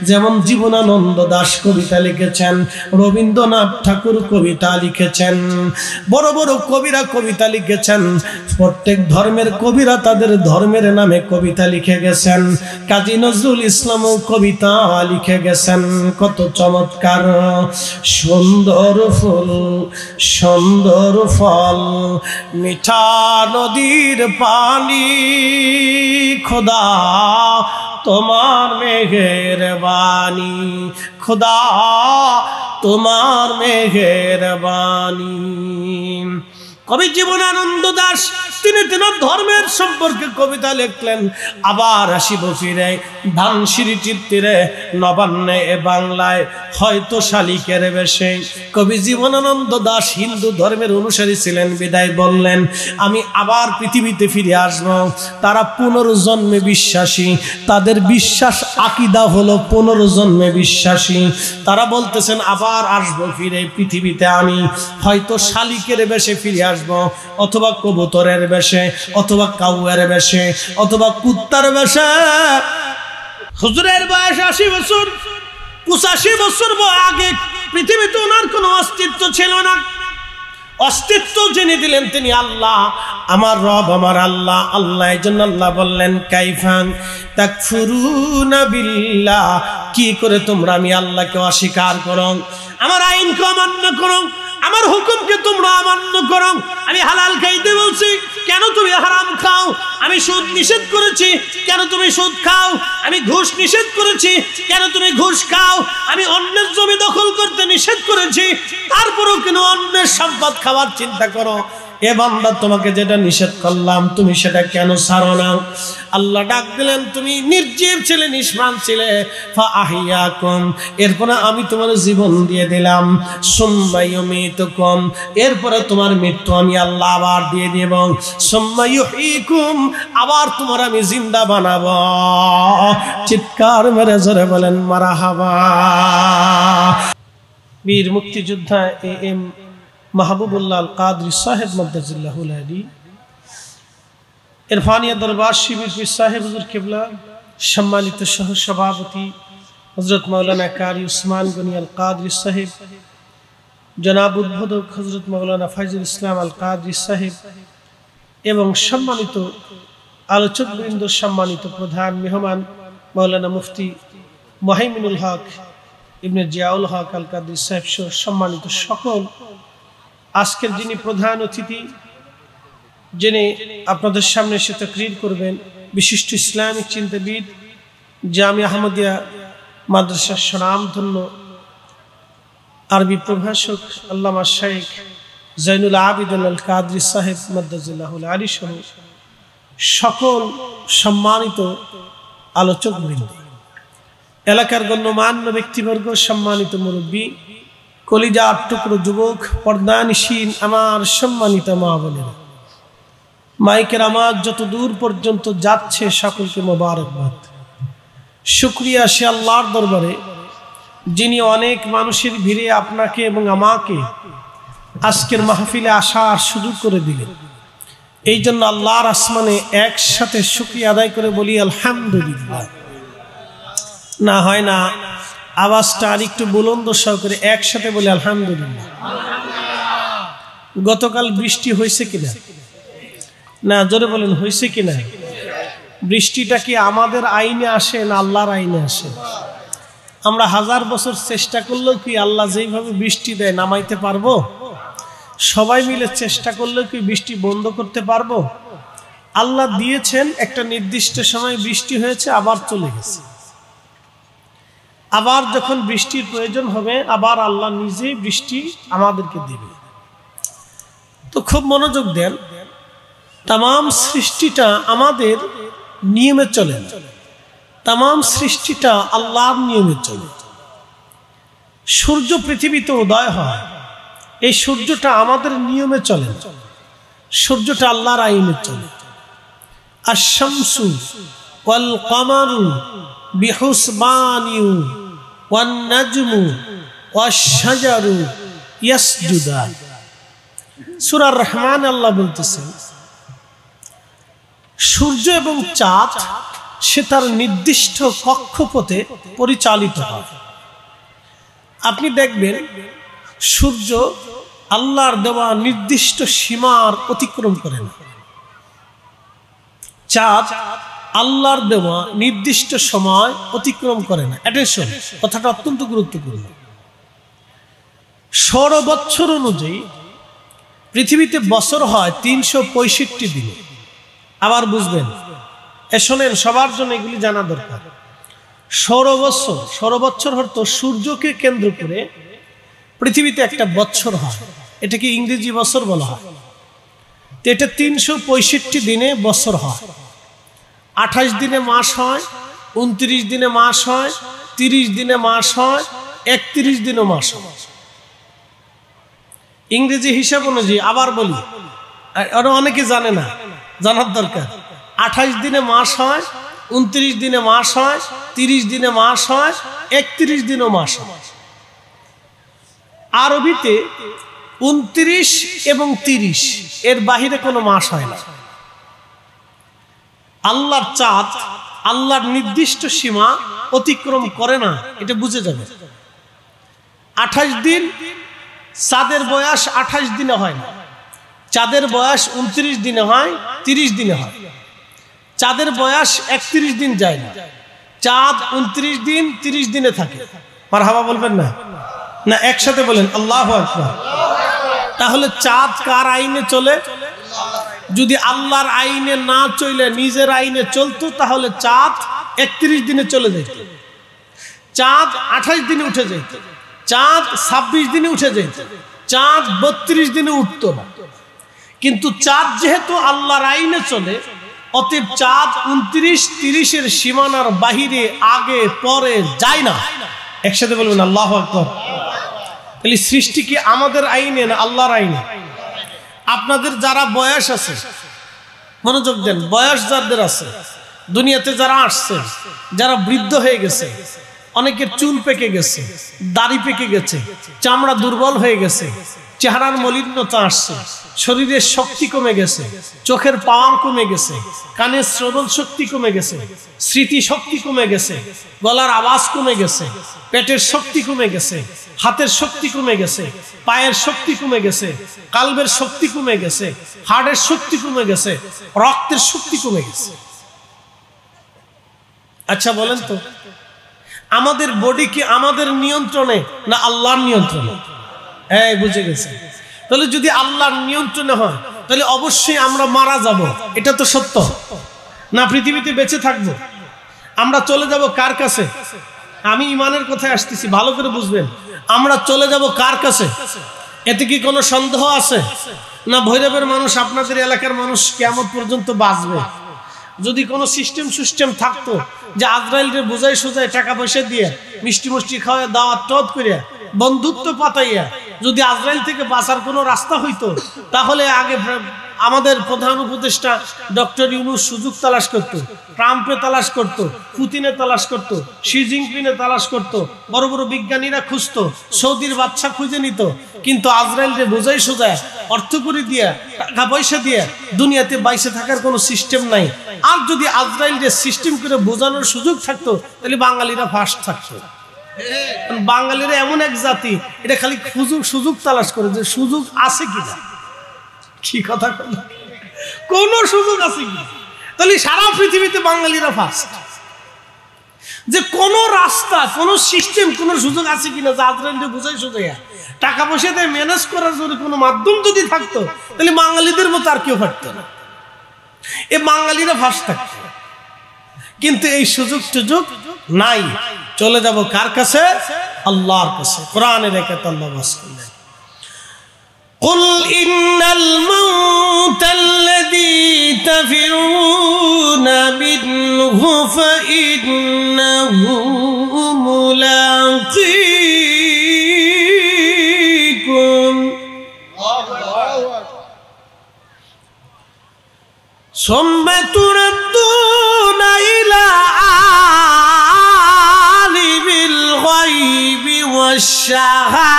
যেমন জীবনানন্দ দাশ কবিতা লিখেছেন, রবীন্দ্রনাথ ঠাকুর কবিতা লিখেছেন। বড় বড় কবিরা কবিতা লিখেছেন। প্রত্যেক ধর্মের কবিরা তাদের ধর্মের নামে কবিতা লিখে গেছেন। কাজী নজরুল ইসলামও কবিতা লিখে গেছেন। কত চমৎকার! সুন্দর ফুল সুন্দর ফল, মিঠা নদীর পানি, খোদা তোমার মেঘের বাণী, খোদা তোমার মেঘের বাণী। কবি জীবনানন্দ দাশ তিনি ধর্মের সম্পর্কে কবিতা লিখলেন। আবার আসিব ফিরে ধানসিঁড়িটির তীরে নবান্নে এ বাংলায় হয়তো শালিকের বেশে। কবি জীবনানন্দ দাশ হিন্দু ধর্মের অনুসারী ছিলেন বিদায় বললেন, আমি আবার পৃথিবীতে ফিরে আসব। তারা পুনর্জন্মে বিশ্বাসী, তাদের বিশ্বাস আকীদা হলো পুনর্জন্মে বিশ্বাসী। তারা বলতেছেন আবার আসবো ফিরে পৃথিবীতে, আমি হয়তো শালিকের বেশে ফিরে আসবো, অথবা কবুতরের বেশে, অথবা কাউয়ের বেশে, অথবা কুত্তার বেশে। হুজুরের বয়স 80 বছর, 85 বছর আগে পৃথিবীতে ওনার কোনো অস্তিত্ব ছিল না। অস্তিত্ব জেনে দিলেন তিনি আল্লাহ, আমার রব আমার আল্লাহ। আল্লাহ এই জন্য আল্লাহ বললেন, কাইফান তাকফুরুনা বিল্লাহ, কি করে তোমরা আমি আল্লাহকে অস্বীকার করো, আমার আইনকে অমান্য করো, আমার হুকুমকে তোমরা অমান্য করো। আমি হালাল খাইতে বলছি, কেন তুমি হারাম খাও? আমি সুদ নিষেধ করেছি, কেন তুমি সুদ খাও? আমি ঘুষ নিষেধ করেছি, কেন তুমি ঘুষ খাও? আমি অন্যের জমি দখল করতে নিষেধ করেছি, তারপরেও কেন অন্যের সম্পদ খাওয়ার চিন্তা করো? এ বান্দা, তোমাকে যেটা নিষেধ করলাম তুমি সেটা কেন ছাড়ো না? আল্লাহ ডাক দিলেন, তুমি নির্জীব ছিলে, নিষ্প্রাণ ছিলে, ফাআহিয়াকুম, এরপরে আমি তোমার জীবন দিয়ে দিলাম, সুম্মা ইউমীতুকুম, এরপরে তোমার মৃত্যু আমি আল্লাহ আবার দিয়ে দেব, সুম্মা ইউহয়িকুম, আবার তোমার আমি জিন্দা বানাবো। চিৎকার মেরে জোরে বলেন মারহাবা। বীর মুক্তিযোদ্ধা এম মাহবুবুল্লাহ আল কাদরি সাহেব মাদ্দাজিল্লাহুল আলী ইরফানিয়া দরবার শিবির পীর সাহেব হুজুর কিবলা, সম্মানিত সহ সভাপতি হযরত মাওলানা কারি উসমান গনি আল কাদরি সাহেব, জনাব উদ্বোধক হযরত মাওলানা ফাইজুল ইসলাম আল কাদরি সাহেব, এবং সম্মানিত আলোচকবৃন্দ, সম্মানিত প্রধান মেহমান মাওলানা মুফতি মুহাইমিনুল হক ইবনে জিয়াউল হক আল কাদরি সাহেব সহ সম্মানিত সকল আজকের যিনি প্রধান অতিথি, যিনি আপনাদের সামনে এসে তাকরীর করবেন, বিশিষ্ট ইসলামিক চিন্তাবিদ, জামিয়া আহমদিয়া মাদ্রাসার স্বনামধন্য আরবি প্রভাষক আল্লামা শাইখ জৈনুল আবিদিন আল কাদরি সাহেব মাদ্দাজিল্লাহুল আলী সহ সকল সম্মানিত আলোচকবৃন্দ, এলাকার গণ্যমান্য ব্যক্তিবর্গ, সম্মানিত মুরব্বী, কলিজার টুকরো যুবক, পর্দানিশীন আমার সম্মানিত মা বোনেরা, মাইকের আওয়াজ যত দূর পর্যন্ত যাচ্ছে সকলকে মোবারকবাদ। শুকরিয়া সে আল্লাহর দরবারে যিনি অনেক মানুষের ভিড়ে আপনাকে এবং আমাকে আজকের মাহফিলে আসার সুযোগ করে দিলেন। এই জন্য আল্লাহর আসমানে একসাথে শুকরিয়া আদায় করে বলি আলহামদুলিল্লাহ। না হয় না, আওয়াজটা আরেকটু বুলন্দ সহকারে একসাথে বলি আলহামদুলিল্লাহ। গতকাল বৃষ্টি হয়েছে কিনা? না, জোরে বলেন হয়েছে কিনা? বৃষ্টিটা কি আমাদের আইনে আসে না আল্লাহর আইনে আসে? আমরা হাজার বছর চেষ্টা করলেও কি আল্লাহ যেইভাবে বৃষ্টি দেয় নামাইতে পারবো? সবাই মিলে চেষ্টা করলেও কি বৃষ্টি বন্ধ করতে পারবো? আল্লাহ দিয়েছেন, একটা নির্দিষ্ট সময় বৃষ্টি হয়েছে, আবার চলে গেছে। আবার যখন বৃষ্টির প্রয়োজন হবে আবার আল্লাহ নিজেই বৃষ্টি আমাদেরকে দিবে। তো খুব মনোযোগ দেন, তাম সৃষ্টিটা আমাদের নিয়মে চলে না, তাম সৃষ্টিটা আল্লাহর নিয়মে চলে। সূর্য পৃথিবীতে উদয় হয়, এই সূর্যটা আমাদের নিয়মে চলে না, সূর্যটা আল্লাহর আইনে চলে। আশ-শামসু ওয়াল কমারু বিহুসবানিউ ওয়ান নাজমু ওয়াশ-শাজারু ইয়াসজুদান। সূরা রহমান আল্লাহ বলতেছেন, সূর্য এবং চাঁদ সে তার নির্দিষ্ট কক্ষপথে পরিচালিত হয়। আপনি দেখবেন সূর্য আল্লাহর দেওয়া নির্দিষ্ট সীমার অতিক্রম করে না, চাঁদ আল্লাহর দেওয়া নির্দিষ্ট সময় অতিক্রম করে না। অ্যাটেনশন, কথাটা অত্যন্ত গুরুত্বপূর্ণ। সৌর বৎসর অনুযায়ী পৃথিবীতে বছর হয় 365 দিনে। আবার বুঝবেন, শোনেন, সবার জন্য এগুলি জানা দরকার। সৌর বৎসর হতো সূর্যকে কেন্দ্র করে পৃথিবীতে একটা বৎসর হয়, এটাকে ইংরেজি বছর বলা হয়। তো এটা 365 দিনে বছর হয়। 28 দিনে মাস হয়, 29 দিনে মাস হয়, 30 দিনে মাস হয়, 31 দিনে মাস হয়। ইংরেজি হিসাব অনুযায়ী আবার বলি, আরো অনেকে জানে না, জানার দরকার। 28 দিনে মাস হয়, 29 দিনে মাস হয়, 30 দিনে মাস হয়, 31 দিনও মাস হয়। আরবিতে 29 এবং 30 এর বাহিরে কোনো মাস হয় না। আল্লাহর চাঁদ আল্লাহর নির্দিষ্ট সীমা অতিক্রম করে না, এটা বুঝে যাবে। 28 দিন, চাঁদের বয়স 28 দিনে হয় না, চাঁদের বয়স 29 দিনে হয়, 30 দিনে হয়। চাঁদের বয়স 31 দিন যায় না, চাঁদ 29 দিন 30 দিনে থাকে। মারহাবা বলবেন না? না, একসাথে বলেন আল্লাহু আকবার। তাহলে চাঁদ কার আইনে চলে? যদি আল্লাহর আইনে না চলে নিজের আইনে চলতো, তাহলে চাঁদ 31 দিনে চলে যেত, চাঁদ 28 দিনে উঠে যেত, চাঁদ 26 দিনে উঠে যেত, চাঁদ 32 দিনে উঠত না। কিন্তু চাঁদ যেহেতু আল্লাহর আইনে চলে, অতএব চাঁদ 29-30 এর সীমানার বাহিরে আগে পরে যায় না। একসাথে বলবেন আল্লাহু আকবার। তাহলে সৃষ্টি কি আমাদের আইনে না আল্লাহর আইনে? আপনাদের যারা বয়স আছে, মনোযোগ দেন, বয়স যাদের আছে, দুনিয়াতে যারা আসছে, যারা বৃদ্ধ হয়ে গেছে, অনেকের চুল পেকে গেছে, দাড়ি পেকে গেছে, চামড়া দুর্বল হয়ে গেছে, চেহারার মলিনতা আসছে, শরীরের শক্তি কমে গেছে, চোখের পাওয়ার কমে গেছে, কানের শ্রবণ শক্তি কমে গেছে, স্মৃতি শক্তি কমে গেছে, গলার আওয়াজ কমে গেছে, পেটের শক্তি কমে গেছে, হাতের শক্তি কমে গেছে, পায়ের শক্তি কমে গেছে, কালবের শক্তি কমে গেছে, হাড়ের শক্তি কমে গেছে, রক্তের শক্তি কমে গেছে। আচ্ছা বলেন তো, আমাদের বডি কি আমাদের নিয়ন্ত্রণে না আল্লাহর নিয়ন্ত্রণে? হ্যাঁ, বুঝে গেছে। তাহলে যদি আল্লাহর নিয়ন্ত্রণে হয়, তাহলে অবশ্যই আমরা মারা যাব, এটা তো সত্য না? পৃথিবীতে বেঁচে থাকবো, আমরা চলে যাব কার কাছে? আমি ইমানের কথায় আসতেছি, ভালো করে বুঝবেন। আমরা চলে যাব কার কাছে? এতে কি কোনো সন্দেহ আছে? না ভৈরবের মানুষ, আপনাদের এলাকার মানুষ কিয়ামত পর্যন্ত বাঁচবে? যদি কোনো সিস্টেম থাকতো যে আজরাইলকে বোঝাই সোজাই টাকা পয়সা দিয়ে মিষ্টি মুষ্টি খাওয়া দাওয়াত টদ করিয়া বন্ধুত্ব পাতাইয়া যদি আজরাইল থেকে বাঁচার কোনো রাস্তা হইতো, তাহলে আগে আমাদের প্রধান উপদেষ্টা ডক্টর ইউনূস সুযোগ তালাশ করত, ট্রাম্পে তালাশ করত, পুতিনে তালাশ করত, শি জিনপিংয়ে তালাশ করত, বড় বড় বিজ্ঞানীরা খুঁজতো, সৌদির বাদশা খুঁজে নিত। কিন্তু আজরাইলকে বোঝাই সোজা অর্থ করে দিয়া টাকা পয়সা দিয়ে দুনিয়াতে বাইসে থাকার কোনো সিস্টেম নাই। আর যদি আজরাইলকে সিস্টেম করে বোঝানোর সুযোগ থাকতো, তাহলে বাঙালিরা ফার্স্ট থাকতো। বাঙালিরা এমন এক জাতি, এটা খালি সুযোগ তালাশ করে যে সুযোগ আছে কিনা। কি কথা, কোন সুযোগ আছে কি? তাহলে সারা পৃথিবীতে বাঙালিরা ফার্স্ট। যে কোন রাস্তা, কোন সিস্টেম, কোন সুযোগ আছে কিনা যে আজরাইলকে বোঝাই সোজা টাকা পয়সা দিয়ে ম্যানেজ করার জন্য কোনো মাধ্যম যদি থাকতো, তাহলে বাঙালিদের মতো আর কেউ পারতো না, এ বাঙালিরা ফার্স্ট থাকতো। কিন্তু এই সুযোগ নাই। চলে যাব কার কাছে? আল্লাহর কাছে। কোরআনের একাত আল্লাহ বাস করলেন, কুল ইন্নাল الموت الذي تفرون منه فإنه ملاقيكم ثم تردون إلى عالم الغيب والشهادة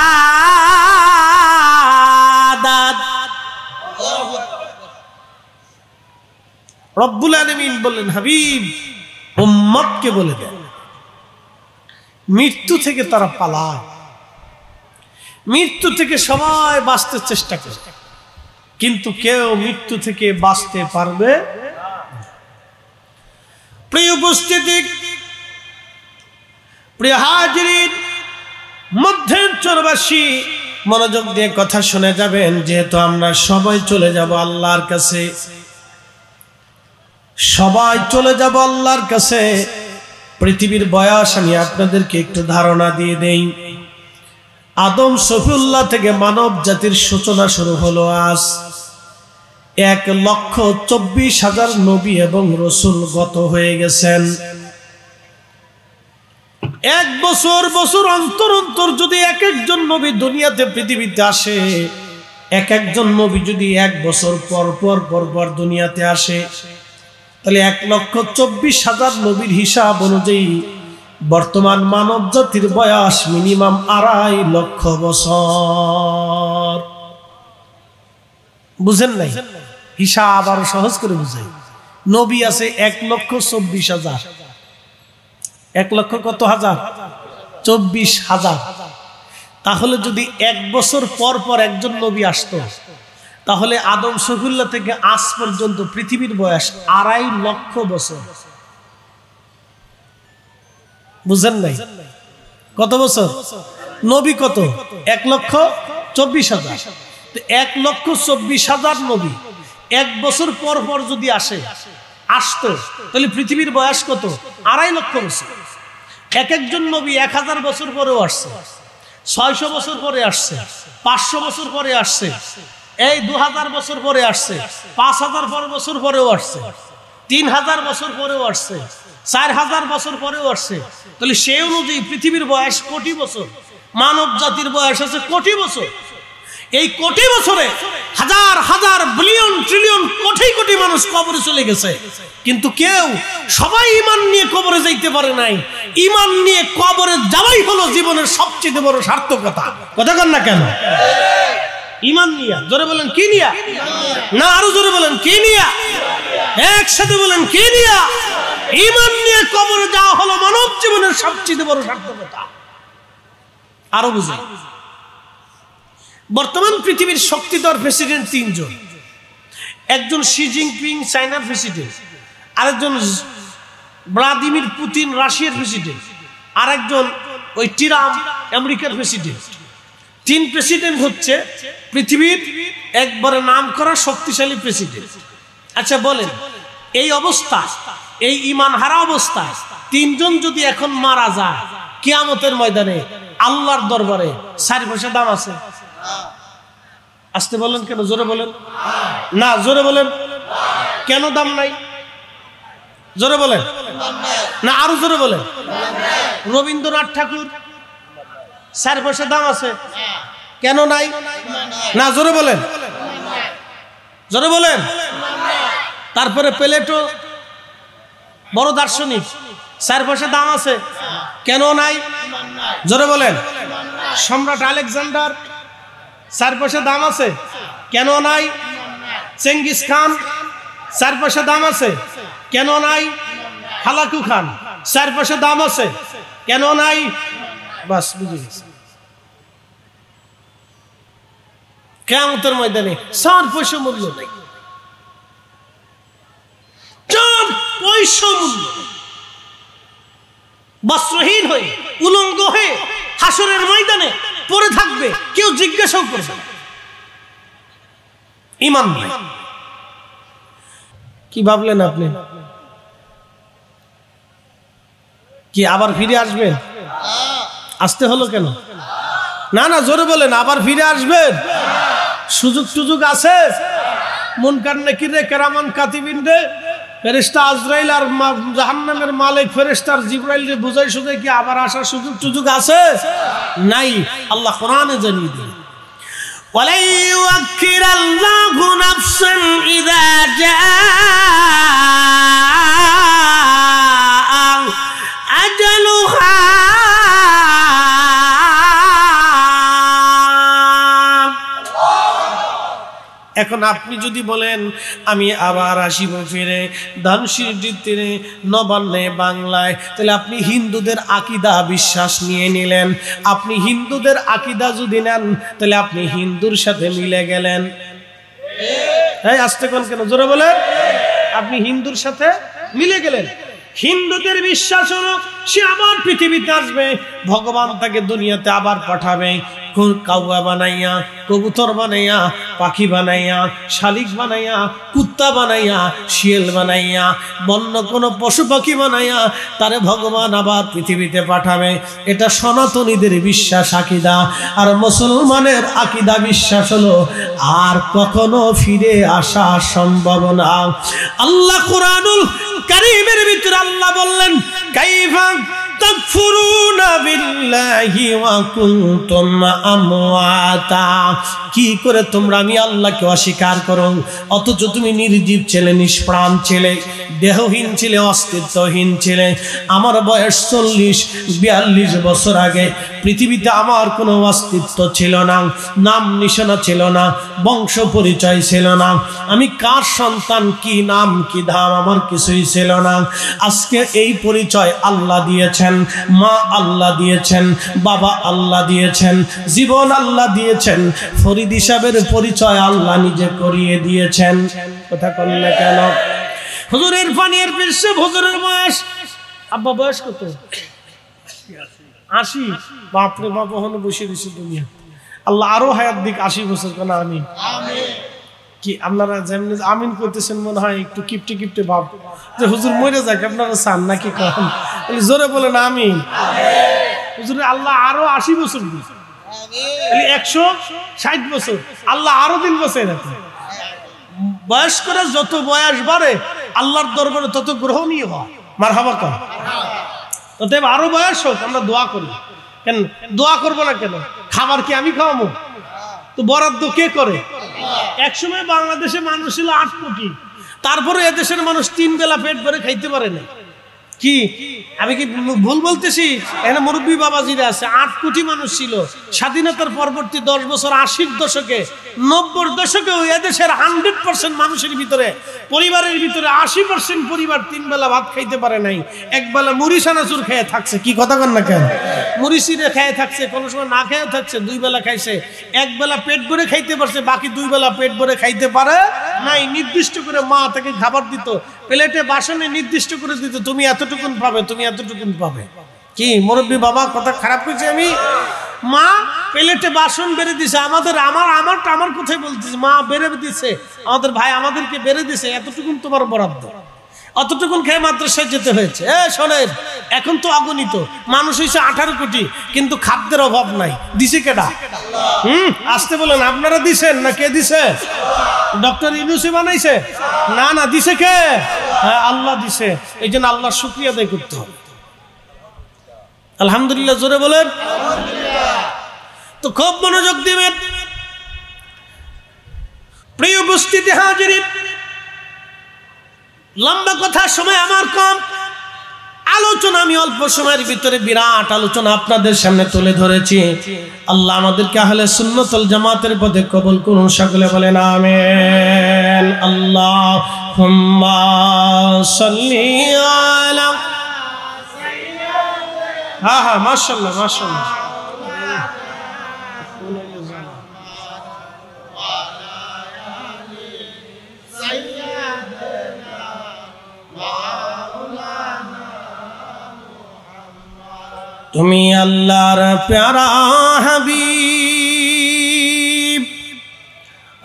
রব্বুল আলামিন বললেন, হাবিব উম্মতকে বলে দেন মৃত্যু থেকে তারা পালায়, মৃত্যু থেকে সবাই বাঁচতে চেষ্টা করে, কিন্তু কেউ মৃত্যু থেকে বাঁচতে পারবে। প্রিয় উপস্থিতি, প্রিয় হাজিরিন, মধ্যাঞ্চলবাসী মনোযোগ দিয়ে কথা শুনে যাবেন। যেহেতু আমরা সবাই চলে যাব আল্লাহর কাছে, সবাই চলে যাব আল্লাহর কাছে, পৃথিবীর বয়স আমি আপনাদেরকে একটু ধারণা দিয়ে দেই। আদম সফিউল্লাহ থেকে মানব জাতির সূচনা শুরু হলো। আজ 1,24,000 নবী এবং রসুল গত হয়ে গেছেন। এক বছর বছর অন্তর অন্তর যদি এক একজন নবী দুনিয়াতে পৃথিবীতে আসে, এক একজন নবী যদি 1 বছর পর পর পর পর দুনিয়াতে আসে, তাহলে 1,24,000 নবীর হিসাব অনুযায়ী বর্তমান মানব জাতির বয়স মিনিমাম 2.5 লক্ষ বছর। বুঝেন নাই? হিসাব আরো সহজ করে বুঝাই। নবী আছে 1,24,000। 1 লক্ষ কত হাজার? 24,000। তাহলে যদি 1 বছর পর পর একজন নবী আসতো, তাহলে আদম সফিউল্লাহ থেকে আজ পর্যন্ত পৃথিবীর বয়স 2.5 লক্ষ বছর। বুঝেন নাই? কত বছর? নবী কত? 1,24,000। 1,24,000 নবী 1 বছর পর পর যদি আসতো, তাহলে পৃথিবীর বয়স কত? 2.5 লক্ষ বছর। এক একজন নবী 1000 বছর পরেও আসছে, 600 বছর পরে আসছে, 500 বছর পরে আসছে, এই 2000 বছর পরে আসছে, 5000 বছর পরেও আসছে, 3000 বছর পরেও আসছে, 4000 বছর পরেও আসছে। তাহলে সেই অনুযায়ী পৃথিবীর বয়স কোটি বছর, মানব জাতির বয়স আছে কোটি বছর। এই কোটি বছরে হাজার হাজার বিলিয়ন ট্রিলিয়ন কোটি কোটি মানুষ কবরে চলে গেছে, কিন্তু কেউ সবাই ঈমান নিয়ে কবরে যাইতে পারে নাই। ঈমান নিয়ে কবরে যাওয়াই হলো জীবনের সবচেয়ে বড় সার্থকতা। কথা কন না কেন? ঈমান নিয়া, জোরে বলেন কি নিয়া? না আরো জোরে বলেন কি নিয়া? একসাথে বলেন কি নিয়া? ঈমান নিয়ে কবরে যাওয়া হলো মানব জীবনের সবচেয়ে বড় সার্থকতা। আরো বুঝাই, বর্তমান পৃথিবীর শক্তিধর প্রেসিডেন্ট 3 জন। একজন শি জিনপিং চায়নার প্রেসিডেন্ট, আরেকজন ভ্লাদিমির পুতিন রাশিয়ার প্রেসিডেন্ট, আরেকজন ওই ট্রাম্প আমেরিকার প্রেসিডেন্ট। 3 প্রেসিডেন্ট হচ্ছে পৃথিবীর একবারে নামকরা শক্তিশালী প্রেসিডেন্ট। আচ্ছা বলেন, এই অবস্থা, এই ঈমান হারা অবস্থা 3 জন যদি এখন মারা যায় কিয়ামতের ময়দানে আল্লাহর দরবারে 4 পয়সা দাম আছে? আসতে বলেন কেন? জোরে বলেন না, জোরে বলেন কেন দাম নাই? জোরে বলেন না, আরো জোরে বলেন। রবীন্দ্রনাথ ঠাকুর 4 পয়সা দাম আছে, কেন নাই? না, জোরে বলেন, জোরে বলেন। তারপরে প্লেটো বড় দার্শনিক, 4 পয়সা দাম আছে, কেন নাই? জোরে বলেন। সম্রাট আলেকজান্ডার 4 পয়সা দাম আছে, কেন নাই? চেঙ্গিস খান 4 পয়সা দাম আছে, কেন নাই? হালাকু খান 4 পয়সা দাম আছে, কেন নাই? বাস বুঝে গেছে। কিয়ামতের ময়দানে 4 পয়সা মূল্য নাই, 4 পয়সা মূল্য। বস্ত্রহীন হয়ে উলঙ্গ হয়ে হাসরের ময়দানে পড়ে থাকবে, কেউ জিজ্ঞাসাও করবে না। ঈমান নাই। কি ভাবলেন আপনি? কি আবার ফিরে আসবেন? আসতে হলো কেন? না না, জোরে বলেন, আবার ফিরে আসবেন? সুযোগ টুযোগ আছে? মুনকার নাকিরে কেরামান কাতিবিন রে ফেরেশতা আজরাইল আর জাহান্নামের মালিক ফেরেশতার জিবরাইল রে বুঝাই শুধু কি আবার আসার সুযোগ টুযোগ আছে? নাই। আল্লাহ কোরআনে জানিয়ে দিলেন ওয়ালা ইউআখিরাল্লাহু নাফসান ইযা জাআ আজালুহা। এখন আপনি যদি বলেন আমি আবার আসিব ফিরে ধানসিঁড়ির তীরে নবান্নে বাংলায়, তাহলে আপনি হিন্দুদের আকীদা বিশ্বাস নিয়ে নিলেন। আপনি হিন্দুদের আকীদা যদি নেন তাহলে আপনি হিন্দুর সাথে মিলে গেলেন। এই আস্তে কোন কেন জোরে বলেন, আপনি হিন্দুর সাথে মিলে গেলেন। হিন্দুদের বিশ্বাস হলো সে আবার পৃথিবীতে আসবে, ভগবান তাকে দুনিয়াতে আবার পাঠাবে, কাউয়া বানাইয়া, কবুতর বানাইয়া, পাখি বানাইয়া, শালিক বানাইয়া, কুত্তা বানাইয়া, শিয়াল বানাইয়া, বন্য কোনো পশু পাখি বানাইয়া তারে ভগবান আবার পৃথিবীতে পাঠাবে। এটা সনাতনীদের বিশ্বাস আকীদা। আর মুসলমানের আকীদা বিশ্বাস হলো আর কখনো ফিরে আসা সম্ভব না। আল্লাহ কুরআনুল কারীমের ভিতরে আল্লাহ বললেন কাইফা তাকফুরুনা বিল্লাহি ওয়া কুনতুম আমওয়াতা, কি করে তোমরা আমি আল্লাহকে অস্বীকার করো অথচ তুমি নির্জীব ছেলে, নিষ্প্রাণ ছেলে, দেহহীন ছেলে, অস্তিত্বহীন ছেলে। আমার বয়স 40-42 বছর আগে পৃথিবীতে আমার কোনো অস্তিত্ব ছিল না, নাম নিশানা ছিল না, বংশ পরিচয় ছিল না, আমি কার সন্তান, কি নাম কি ধাম আমার কিছুই ছিল না। আজকে এই পরিচয় আল্লাহ দিয়েছেন, মা আল্লাহ দিয়েছেন, বাবা আল্লাহ দিয়েছেন, জীবন আল্লাহ দিয়েছেন, ফরিদ হিসাবের পরিচয় আল্লাহ নিজে করিয়ে দিয়েছেন। কথা করলে কেন? হুজুরের পানির বিশ্বে হুজুরের বয়স, আব্বা বয়স কত? 80। বাপরে বাপ, ওখানে বসে দিছে দুনিয়া। আল্লাহ আরো হায়াত দিক 80 বছর। কেন আমিন? কি আপনারা যেমনি আমিন করতেছেন মনে হয় একটু কিপটে কিপটে ভাব যে হুজুর মরে যাক, আপনারা চান নাকি? কখন জোরে বলেন আমিন। হুজুরে আল্লাহ আরো 80 বছর দিয়েছে, 160 বছর আল্লাহ আরো দিন বসে রাখে। বয়স করে যত বয়স বাড়ে আল্লাহর দরবারে তত গ্রহণীয় হয়। মারহাবা কর। অতএব আরো বয়স হোক, আমরা দোয়া করি। কেন দোয়া করবো না কেন? খাবার কি আমি খাওয়াবো? তো বরাদ্দ কে করে? একসময় বাংলাদেশে মানুষ ছিল 8 কোটি, তারপরে এদেশের মানুষ 3 বেলা পেট ভরে খাইতে পারে না। কি আমি কি ভুল বলতেছি? এখানে মুরব্বী বাবাজিরা আছে। 8 কোটি মানুষ ছিল স্বাধীনতার পরবর্তী 10 বছর, 80-র দশকে, 90-র দশকে এদেশের 100% মানুষের ভিতরে, পরিবারের ভিতরে 80% পরিবার 3 বেলা ভাত খাইতে পারে নাই, এক বেলা মুড়ি সানাচুর খেয়ে থাকছে। কি কথা কন না কেন? মুড়ি সিরে খেয়ে থাকছে, কোনো সময় না খেয়ে থাকছে, 2 বেলা খাইছে। এক বেলা পেট ভরে খাইতে পারছে, বাকি 2 বেলা পেট ভরে খাইতে পারে নাই। নির্দিষ্ট করে মা তাকে খাবার দিত, প্লেটে বাসনে নির্দিষ্ট করে দিত, তুমি এতটুকুন পাবে, তুমি এতটুকুন পাবে। কি মুরব্বী বাবা কথা খারাপ হয়েছে? আমি মা প্লেটে বাসন বেড়ে দিছে, আমার কোথায় বলতেছে, মা বেড়ে দিছে, আমাদের ভাই আমাদেরকে বেড়ে দিছে, এতটুকুন তোমার বরাদ্দ। অতটুকুন খেয়ে মাদ্রাসায় যেতে হয়েছে। শোনেন, এখন তো অগণিত মানুষ হয়েছে 18 কোটি, কিন্তু খাদ্যের অভাব নাই। দিছে কেডা? আসতে বলেন, আপনারা দিছেন না কে দিছে? ডক্টর ইউনূসী বানাইছে? না না, দিছে কে? হ্যাঁ, আল্লাহ দিছে। এই জন্য আল্লাহর শুকরিয়া আদায় করতে হবে। আলহামদুলিল্লাহ জোরে বলেন। তো খুব মনোযোগ দিবেন। প্রিয় উপস্থিতি হাজিরিন, লম্বা কথা, সময় আমার কম, আলোচনা আমি অল্প সময়ের ভিতরে বিরাট আলোচনা আপনাদের সামনে তুলে ধরেছি। আল্লাহ আমাদেরকে আহলে সুন্নাত ওয়াল জামাতের পথে কবুল করুন। সকলে বলেন আমিন। আল্লাহুম্মা সাল্লি আলা সাইয়্যিদিনা। হ্যাঁ, মাশাআল্লাহ মাশাআল্লাহ। তুমি আল্লাহর প্যারা হাবিব,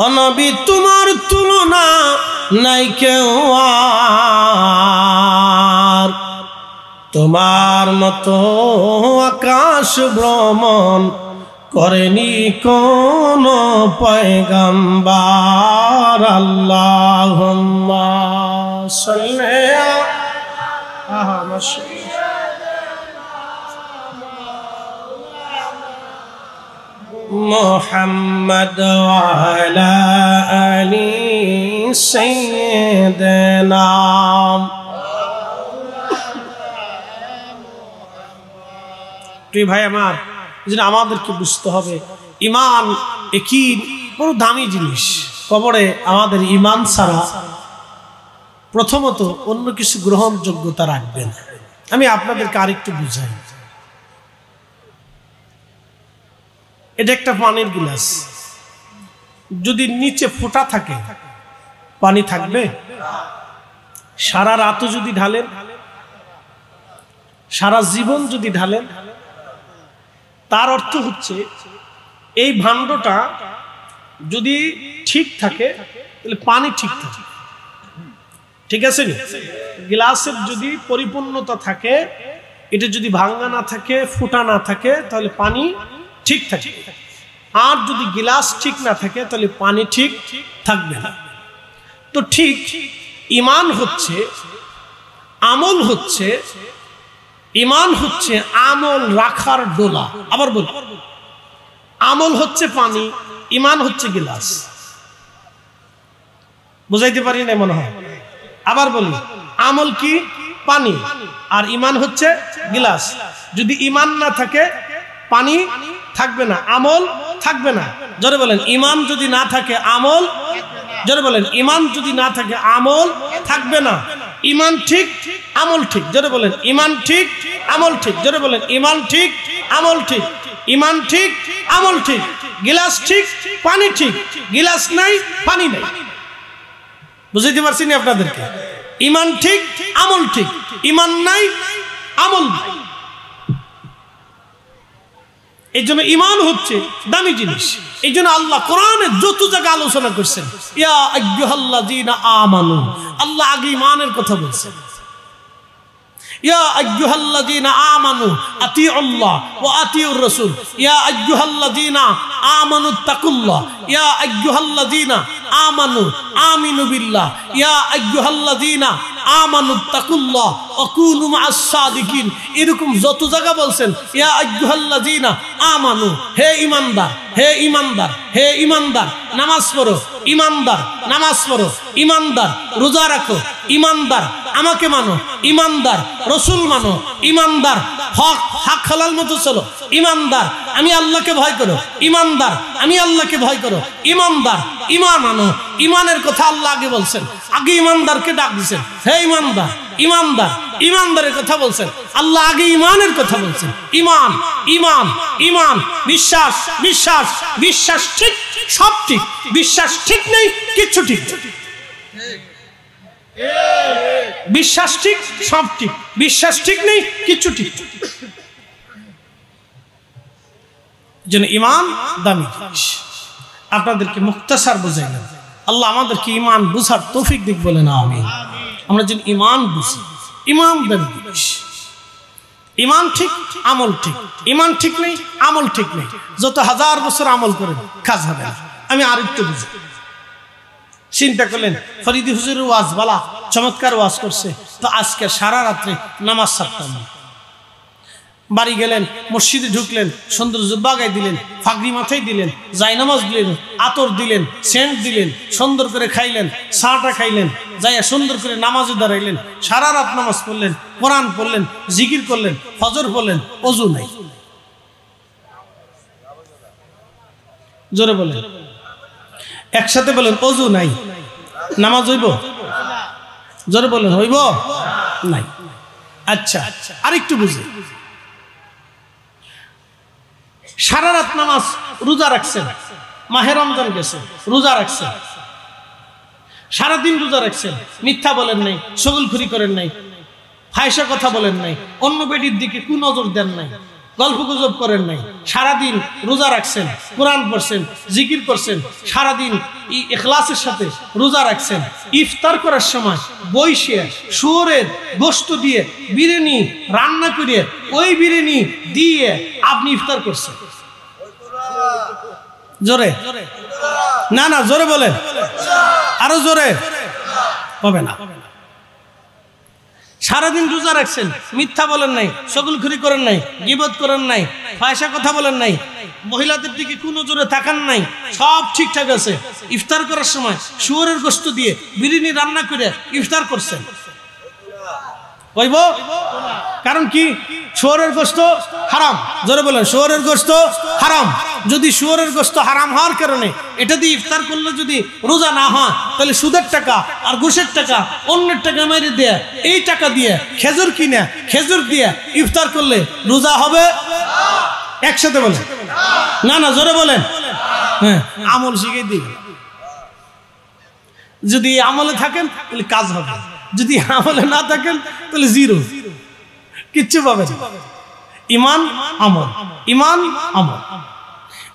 ও নবী তোমার তুলনা নাই কেউ আর। তোমার মতো আকাশ ভ্রমণ করেনি কোন পয়গম্বর আল্লাহুম্মা সাল্লি আহা মুহাম্মদ ওয়া আলা আলি সাইয়্যিদিনা। প্রিয় ভাই আমার, যেন আমাদেরকে বুঝতে হবে ঈমান একই বড় দামি জিনিস। কবরে আমাদের ঈমান ছাড়া প্রথমত অন্য কিছু গ্রহণযোগ্যতা রাখবে না। আমি আপনাদেরকে আরেকটু বুঝাই। এটা একটা পানির গ্লাস, যদি নিচে ফোঁটা থাকে পানি থাকবে? সারা রাতও যদি ঢালেন, সারা জীবন যদি ঢালেন, তার অর্থ হচ্ছে এই ভাণ্ডটা যদি ঠিক থাকে তাহলে পানি ঠিক থাকে। ঠিক আছে? গ্লাসের যদি পরিপূর্ণতা থাকে, এটা যদি ভাঙা না থাকে, ফোঁটা না থাকে, তাহলে পানি ঠিক থাকে। আর যদি গ্লাস ঠিক না থাকে তাহলে পানি ঠিক থাকবে না। তো ঠিক ঈমান হচ্ছে, আমল হচ্ছে, ঈমান হচ্ছে আমল রাখার ডোলা। আবার বল, আমল হচ্ছে পানি, ঈমান হচ্ছে গ্লাস। বুঝাইতে পারি না মনে হয়? আবার বলি, আমল কি? পানি, আর ঈমান হচ্ছে গ্লাস। যদি ঈমান না থাকে পানি থাকবে না, আমল থাকবে না। জোরে বলেন, ঈমান যদি না থাকে আমল, জোরে বলেন, ঈমান যদি না থাকে আমল থাকবে না। ঈমান ঠিক, আমল ঠিক। জোরে বলেন, ঈমান ঠিক, আমল ঠিক। জোরে বলেন, ঈমান ঠিক, আমল ঠিক। ঈমান ঠিক, আমল ঠিক। গ্লাস ঠিক, পানি ঠিক। গ্লাস নাই, পানি নাই। বুঝাইতে পারছি না আপনাদেরকে? ঈমান ঠিক, আমল ঠিক। ঈমান নাই, আমল নাই। এই জন্য ঈমান হচ্ছে দামি জিনিস। এই জন্য আল্লাহ কোরআনে যত জায়গায় আলোচনা করছেন, ইয়া আইয়ুহাল্লাযীনা আমানু, আল্লাহ আগে ঈমানের কথা বলছেন। ইয়া আইয়ুহাল্লাযীনা আমানু আতিউল্লাহ ওয়া আতিউর রাসূল, ইয়া আইয়ুহাল্লাযীনা আমানুত্তাকুল্লাহ, ইয়া আইয়ুহাল্লাযীনা আমানু আমিনু বিল্লাহ, ইয়া আইয়ুহাল্লাযীনা আমানুত্তাকুল্লাহ ওয়া কুনু মা'আস সাদিকিন। এরকম যত জায়গা বলছেন ইয়া আইয়ুহাল্লাযীনা আমানু, হে ঈমানদার, হে ঈমানদার, হে ঈমানদার নামাজ পড়ো, ঈমানদার নামাজ পড়ো, ঈমানদার রোজা রাখো, ঈমানদার আমাকে মানো, ঈমানদার রাসূল মানো, ঈমানদার হক হালাল মতো চলো, ঈমানদার আমি আল্লাহকে ভয় করো, ঈমানদার আমি আল্লাহকে ভয় করো, ঈমানদার ঈমান আনো। ঈমানের কথা আল্লাহ আগে বলছেন, আগে ঈমানদারকে ডাক দিয়েছেন, হে ঈমানদার, ঈমানদার, ঈমানদারের কথা বলছেন আল্লাহ, আগে ঈমানের কথা বলছেন। ঈমান, ঈমান, ঈমান, বিশ্বাস, বিশ্বাস, বিশ্বাস ঠিক, সব ঠিক। বিশ্বাস ঠিক নেই, কিচ্ছু ঠিক। বিশ্বাস ঠিক, সব ঠিক। বিশ্বাস ঠিক নেই, কিচ্ছু ঠিক। যেন ঈমান দামি জিনিস। আপনাদেরকে মুখতাসার বুঝাইলাম। আল্লাহ আমাদেরকে ঈমান বুঝার তৌফিক দিক, বলে না আমিন। আমরা যেন ঈমান বুঝি, ঈমান দামি জিনিস। ঈমান ঠিক, আমল ঠিক। ঈমান ঠিক নেই, আমল ঠিক নেই, যত হাজার বছর আমল করেন কাজ হবে না। আমি আরেকটু বুঝি। চিন্তা করলেন ফরিদি হুজুরের ওয়াজ বলা চমৎকার ওয়াজ করছে, তো আজকে সারা রাত্রে নামাজ ছাড়তাম না। বাড়ি গেলেন, মসজিদে ঢুকলেন, সুন্দর জুব্বা গায়ে দিলেন, ফাগড়ি মাথায় দিলেন, জায়নামাজ দিলেন, আতর দিলেন, সেন্ট দিলেন, সুন্দর করে খাইলেন, চাটা খাইলেন, যাইয়া সুন্দর করে নামাজে দাঁড়াইলেন, সারা রাত নামাজ পড়লেন, কোরআন পড়লেন, জিকির করলেন, ফজর পড়লেন, ওযু নাই। জোরে বলেন, একসাথে বলেন, ওযু নাই, নামাজ হইব? জোরে বলেন, হইব? নাই। আচ্ছা, আরেকটু বুঝি। সারা রাত নামাজ, রোজা রাখছেন, মাহে রমজান গেছে, রোজা রাখছেন, সারাদিন রোজা রাখছেন, মিথ্যা বলেন নাই, চগলখুরি করেন নাই, ফাহিশা কথা বলেন নাই, অন্য বেটির দিকে কুনজর দেন নাই, গল্প গুজব করেন নাই, সারাদিন রোজা রাখছেন, কোরআন পড়ছেন, জিকির করছেন, সারাদিন ইখলাসের সাথে রোজা রাখছেন। ইফতার করার সময় বইসে শুয়োরের গোশত দিয়ে বিরিয়ানি রান্না করে ওই বিরিয়ানি দিয়ে আপনি ইফতার করছেন। জোরে না, না জোরে বলেন, আরো জোরে হবে না। সারাদিন রোজা রাখছেন, মিথ্যা বলেন নাই, চগলখড়ি করেন নাই, গীবত করেন নাই, ফায়সা কথা বলেন নাই, মহিলাদের দিকে কোনো জোরে তাকান নাই, সব ঠিকঠাক আছে। ইফতার করার সময় শুয়োরের গোশত দিয়ে বিরিয়ানি রান্না করে ইফতার করছেন, কইব? কারণ কি? শুয়োরের গোশত হারাম। জোরে বলেন, শুয়োরের গোশত হারাম। যদি শুয়োরের গোশত হারাম হওয়ার কারণে এটা দিয়ে ইফতার করলে যদি রোজা না হয়, তাহলে সুদের টাকা আর ঘুষের টাকা অন্যের টাকা মেরে দেয়া, এই টাকা দিয়ে খেজুর কিনে খেজুর দিয়ে ইফতার করলে রোজা হবে? একসাথে বলেন না, না জোরে বলেন। হ্যাঁ, আমল শিখিয়ে দিই। যদি আমলে থাকেন তাহলে কাজ হবে, যদি আমলে না থাকেন তাহলে জিরো, কিচ্ছু পাবেন। ইমান আমল, ইমান আমল,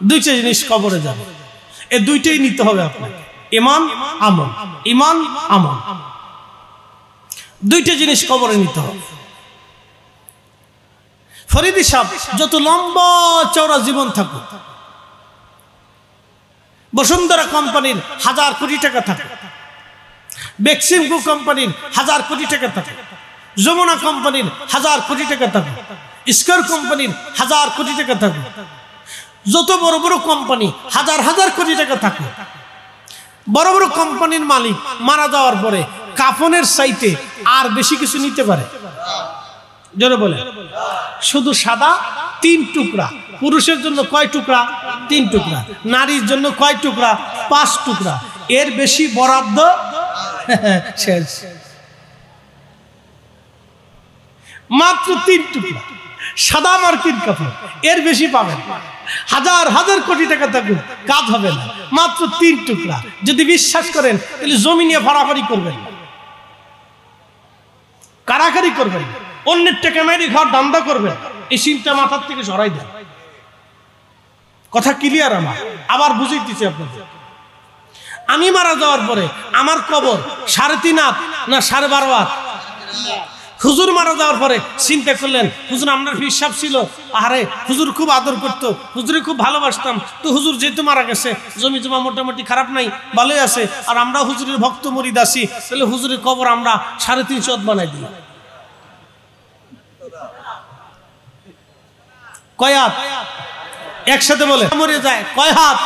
দুইটা জিনিস কবরে যাবে, এই দুইটাই নিতে হবে আপনাকে। ইমান আমল, ইমান আমল, দুইটা জিনিস কবরে নিতে হবে। ফরিদি সাহেব যত লম্বা চওড়া জীবন থাকুক, বসুন্ধরা কোম্পানির 1000 কোটি টাকা থাকে, বেক্সিমকো কোম্পানির 1000 কোটি টাকা থাকে, যমুনা কোম্পানির 1000 কোটি টাকা থাকে, স্কয়ার কোম্পানির 1000 কোটি টাকা থাকে, যত বড় বড় কোম্পানি 1000 কোটি টাকা থাকে, বড় বড় কোম্পানির মালিক মারা যাওয়ার পরে কাফনের চাইতে আর বেশি কিছু নিতে পারে? জোরে বলে। শুধু সাদা 3 টুকরা, পুরুষের জন্য কয় টুকরা? 3 টুকরা, নারীর জন্য কয় টুকরা? 5 টুকরা। এর বেশি বরাদ্দ শেষ। মাত্র 3 টুকরা সাদা মার্কিন কাপড়, এর বেশি পাবেন। 1000 কোটি টাকা থাকুক, কাজ হবে না। মাত্র 3 টুকরা। যদি বিশ্বাস করেন তাহলে জমি নিয়ে ফাড়াফাড়ি করবেন, কারাকারি করবেন, অন্যের টাকা মেরে ঘর দান্দা করবেন। এই চিন্তা মাথার থেকে সরাই দেন। কথা ক্লিয়ার? আমার আবার বুঝিয়ে দিচ্ছি আপনাদের। আমি মারা যাওয়ার পরে আমার কবর 3.5 হাত না 12.5 হাত? হুজুর মারা যাওয়ার পরে চিন্তা করলেন, হুজুর আপনার হিসাব ছিল, আরে হুজুর খুব আদর করতো, হুজুরে খুব ভালোবাসতাম, তো হুজুর যেহেতু মারা গেছে, জমি জমা মোটামুটি খারাপ নাই, ভালোই আছে, আর আমরা হুজুরের ভক্ত মুরিদ আছি, তাহলে হুজুরের কবর আমরা 3.5 হাত বানাই দিলাম। কয় হাত? একসাথে বলে। মরে যায় কয় হাত?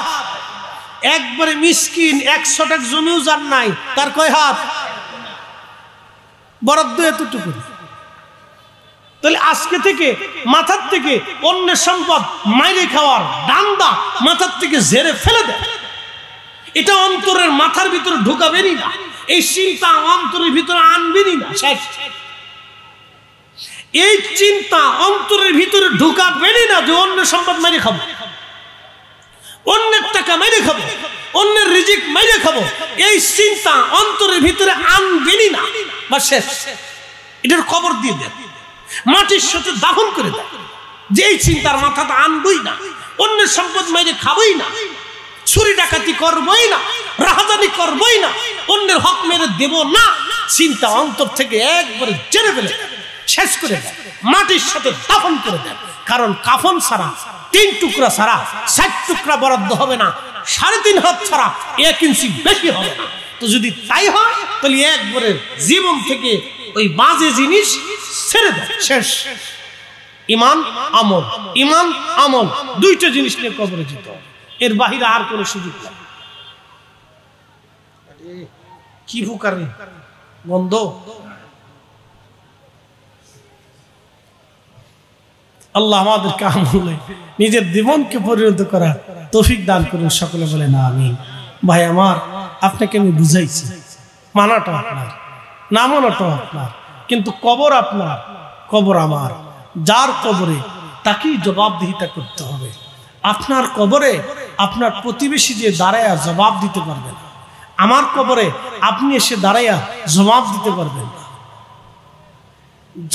একবারে মিসকিন, 100 টাকা জমিও যার নাই, তার কয় হাত? বরাদ্দ এতটুকু। তাহলে আজকে থেকে মাথার থেকে অন্যের সম্পদ মাইরে খাওয়ার ডান্ডা মাথার থেকে ঝেড়ে ফেলে দেয়। এটা অন্তরের মাথার ভিতরে ঢুকাবেনই না, এই চিন্তা অন্তরের ভিতরে আনবেনই না। এই চিন্তা অন্তরের ভিতরে ঢুকাবেনই না যে অন্যের সম্পদ মেরে খাবো, অন্যের টাকা মেরে খাবো, অন্যের রিজিক মেরে খাবো। এই চিন্তা অন্তরের ভিতরে আনবেনই না, বা শেষ। এটার কবর দিয়ে দেন, মাটির সাথে দাফন করে দেন। যে এই চিন্তার মাথাটা আনবই না, অন্যের সম্পদ মেরে খাবই না, চুরি ডাকাতি করবই না, রাহাজানি করবই না, অন্যের হক মেরে দেব না। চিন্তা অন্তর থেকে একবারে জেনে ফেলে শেষ করে দেন, মাটির সাথে দাফন করে দেন। কারণ কাফন ছাড়া, 3 টুকরা ছাড়া 60 টুকরা বরাদ্দ হবে না, 3.5 হাত ছাড়া 1 ইঞ্চি বেশি হবে না। তো যদি তাই হয় তাহলে একবারে জীবন থেকে ওই বাজে জিনিস ছেড়ে দেন, শেষ। ইমান আমল, ইমান আমল, দুইটা জিনিস নিয়ে কবরে যেতে হবে, এর বাহিরে আর কোনো সুযোগ নেই। কি ফুকারি বন্ধ। আল্লাহ আমাদেরকে আমলে নিজের জীবনকে পরিণত করা তৌফিক দান করুন, সকলে বলে না আমিন। ভাই আমার, আপনাকে আমি বুঝাইছি, মানাটা আপনার, না মানাটা আপনার, কিন্তু কবর আপনার, কবর আমার। যার কবরে তাকেই জবাবদিহিতা করতে হবে। আপনার কবরে আপনার প্রতিবেশী যে দাঁড়ায়া জবাব দিতে পারবেন, আমার কবরে আপনি এসে দাঁড়ায়া জবাব দিতে পারবেন না।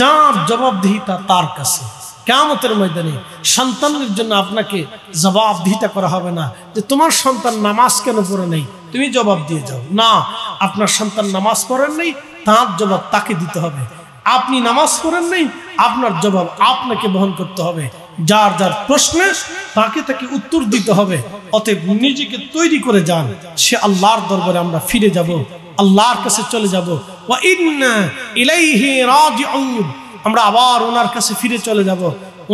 যার জবাবদিহিতা তার কাছে। কিয়ামতের ময়দানে সন্তানের জন্য আপনাকে জবাবদিহিতা করা হবে না যে তোমার সন্তান নামাজ কেন পড়ে নেই, তুমি জবাব দিয়ে যাও। না, আপনার সন্তান নামাজ পড়েন নাই, তার জবাব তাকে দিতে হবে। আপনি নামাজ পড়েন নাই, আপনার জবাব আপনাকে বহন করতে হবে। যার যার প্রশ্নে তাকে তাকে উত্তর দিতে হবে। অতএব নিজেকে তৈরি করে যান, সে আল্লাহর দরবারে আমরা ফিরে যাব, আল্লাহর কাছে চলে যাব। ওয়া ইন্না ইলাইহি রাজিউন, আমরা আবার ওনার কাছে ফিরে চলে যাব।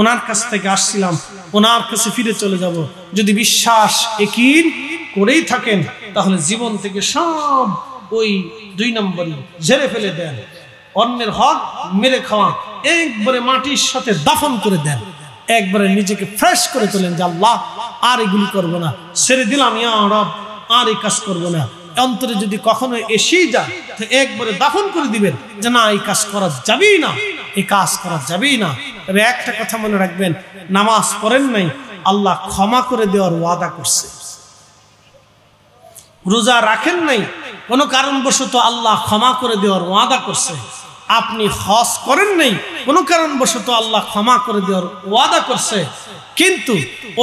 ওনার কাছ থেকে আসছিলাম, ওনার কাছে ফিরে চলে যাব। যদি বিশ্বাস একিন করেই থাকেন তাহলে জীবন থেকে সব ওই 2 নম্বরই ঝেড়ে ফেলে দেন। অন্যের হক মেরে খাওয়া একবারে মাটির সাথে দাফন করে দেন। একবারে নিজেকে ফ্রেশ করে তোলেন যে আল্লাহ আর এগুলি করবো না, ছেড়ে দিলাম, ইয়া রব আর এই কাজ করবো না। অন্তরে যদি কখনো এসেই যায় তো একবারে দাফন করে দিবেন যে না, এই কাজ করা যাবেই না, এই কাজ করা যাবেই না। তবে একটা কথা মনে রাখবেন, নামাজ পড়েন নাই, আল্লাহ ক্ষমা করে দেওয়ার ওয়াদা করছে। রোজা রাখেন নাই, কোনো কারণবশত আল্লাহ ক্ষমা করে দেওয়ার ওয়াদা করছে। আপনি হজ করেন নাই, কোনো কারণবশত আল্লাহ ক্ষমা করে দেওয়ার ওয়াদা করছে। কিন্তু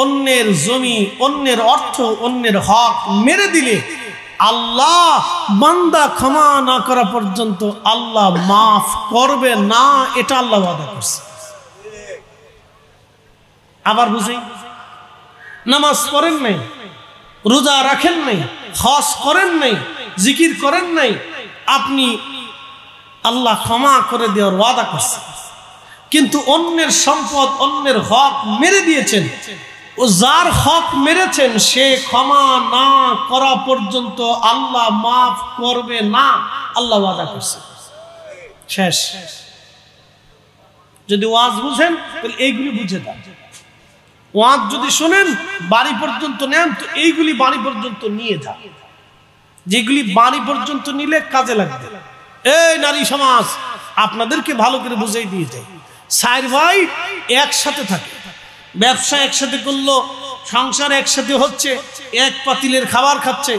অন্যের জমি, অন্যের অর্থ, অন্যের হক মেরে দিলে আল্লাহ বান্দা ক্ষমা না করা পর্যন্ত আল্লাহ মাফ করবে না, এটা আল্লাহ ওয়াদা করছে। আবার বুঝি, নামাজ পড়েন নাই, রোজা রাখেন নাই, হজ করেন নাই, জিকির করেন নাই, আপনি আল্লাহ ক্ষমা করে দেওয়ার ওয়াদা করছে। কিন্তু অন্যের সম্পদ, অন্যের হক মেরে দিয়েছেন, ও যার হক মেরেছেন সে ক্ষমা না করা পর্যন্ত আল্লাহ মাফ করবে না, আল্লাহ ওয়াদা করছে। শেষ। যদি ওয়াজ বুঝেন তাহলে এইগুলি বুঝে দেন। ওয়াজ যদি শোনেন বাড়ি পর্যন্ত নেন তো এইগুলি বাড়ি পর্যন্ত নিয়ে যান, যেগুলি বাড়ি পর্যন্ত নিলে কাজে লাগবে। এই নারী সমাজ, আপনাদেরকে ভালো করে বুঝাই দিয়ে যায়, 4 ভাই একসাথে থাকে, ব্যবসা একসাথে করলো, সংসার একসাথে হচ্ছে, এক পাতিলের খাবার খাচ্ছে,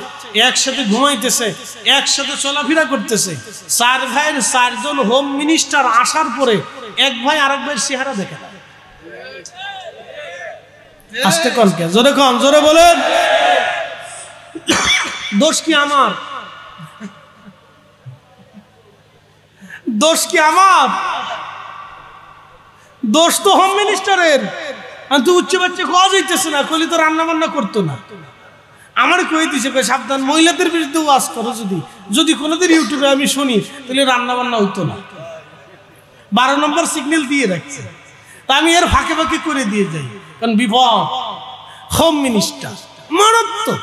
একসাথে ঘুমাইতেছে, একসাথে চলাফেরা করতেছে। 4 ভাইয়ের 4 জন হোম মিনিস্টার আসার পরে এক ভাই আরেক ভাইয়ের চেহারা দেখে না। আস্তে কন কে, জোরে কন, জোরে বলেন। দোষ কি আমার? দোষ কি আমার? দোষ তো হোম মিনিস্টারের। তো উচ্চ বাচ্চা খাওয়া যাইতেছে না, কইলে তো রান্না বান্না করতো না। আমার কই দিছে, সাবধান, মহিলাদের বিরুদ্ধে ওয়াজ করো। যদি কোনোদিন ইউটিউবে আমি শুনি তাহলে রান্না বান্না হইতো না। 12 নম্বর সিগন্যাল দিয়ে রাখছে, তা আমি এর ফাঁকে ফাঁকে করে দিয়ে যাই, কারণ বিপদ। হোম মিনিস্টার মারাত্মক,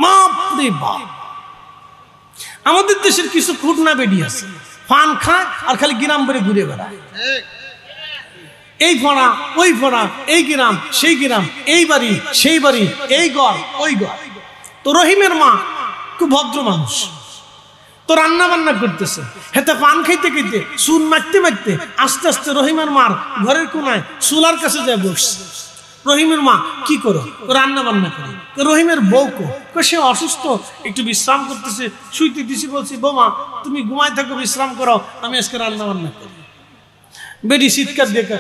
বাপরে বাপ। আমাদের দেশের কিছু খুঁটনা বেডি আছে, পান খায় আর খালি গ্রাম বেড়ে ঘুরে বেড়ায়। এই ফোড়া, ওই ফোড়া, এই গ্রাম, সেই গ্রাম, এই বাড়ি, সেই বাড়ি, এই ঘর, ওই ঘর। তো রহিমের মা খুব ভদ্র মানুষ, তো রান্না বান্না করতেছে, হেতে পান খাইতে খাইতে চুন মারতে মারতে আস্তে আস্তে রহিমের মার ঘরের কোনায় চুলার কাছে যায় বসছে। রহিমের মা কি করো? রান্না বান্না করে। রহিমের বউ কো, সে অসুস্থ, একটু বিশ্রাম করতেছে, শুইতে দিছি। বলছি বৌমা তুমি ঘুমায় থাকো, বিশ্রাম করো, আমি আজকে রান্না বান্না করি। বেডি চিৎকার দেখে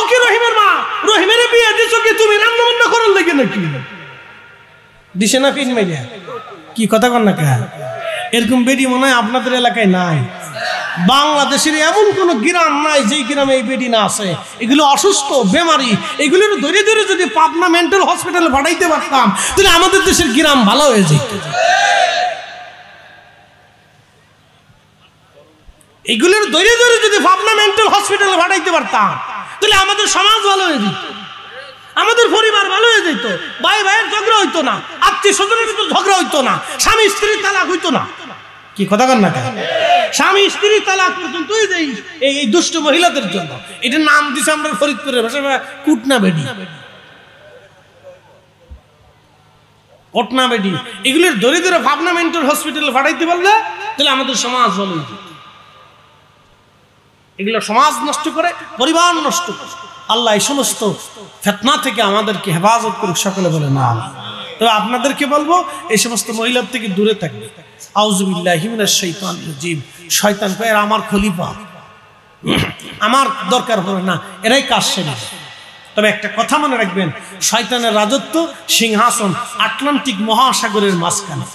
কি রহিমের মা, রহিমের বিয়ে দিছো কি তুমি রান্না বান্না করার লাগে নাকি? দিছে না পিন মেরিয়া? কি কথা কন না কে? এরকম বেডি মনে হয় আপনাদের এলাকায় নাই। বাংলাদেশের এমন কোন গ্রাম নাই যে গ্রামে এই বেডি না আছে। এগুলো অসুস্থ, বেমারি, এগুলোর ধরে ধরে যদি পাবনা মেন্টাল হসপিটালে পাঠাইতে পারতাম তাহলে আমাদের দেশের গ্রাম ভালো হয়ে যেত। এগুলোর ধরে ধরে যদি পাবনা মেন্টাল হসপিটালে পাঠাইতে পারতাম তাহলে আমাদের সমাজ ভালো হয়ে যেত, আমাদের পরিবার ভালো হয়ে যেত, ভাই ভাইয়ের ঝগড়া হইতো না, আত্মীয় স্বজনের ভিতর ঝগড়া হইতো না, স্বামী স্ত্রীর তালাক হইতো না। কি কথা কন না? স্বামী স্ত্রী তালাক পর্যন্ত এই দুষ্ট মহিলাদের জন্য। এটার নাম দিছে আমরা ফরিদপুরের ভাষায় কুটনা বেডি, কটনা বেডি। এগুলোর ধরে ধরে ভাবনা মেন্টাল হসপিটালে পাঠাইতে পারলে তাহলে আমাদের সমাজ ভালো হয়ে যেত। এগুলো সমাজ নষ্ট করে, পরিবার নষ্ট করে। আল্লাহ এই সমস্ত ফিতনা থেকে আমাদেরকে হেফাজত করুক, সকলে বলে না। তবে আপনাদেরকে বলবো এই সমস্ত মহিলার থেকে দূরে থাকবে। আউযুবিল্লাহি মিনাশ শাইতানির রাজিম। শয়তান কয় এরা আমার খলিফা, আমার দরকার হবে না, এরাই কাজ সেরে। তবে একটা কথা মনে রাখবেন, শয়তানের রাজত্ব সিংহাসন আটলান্টিক মহাসাগরের মাঝখানে।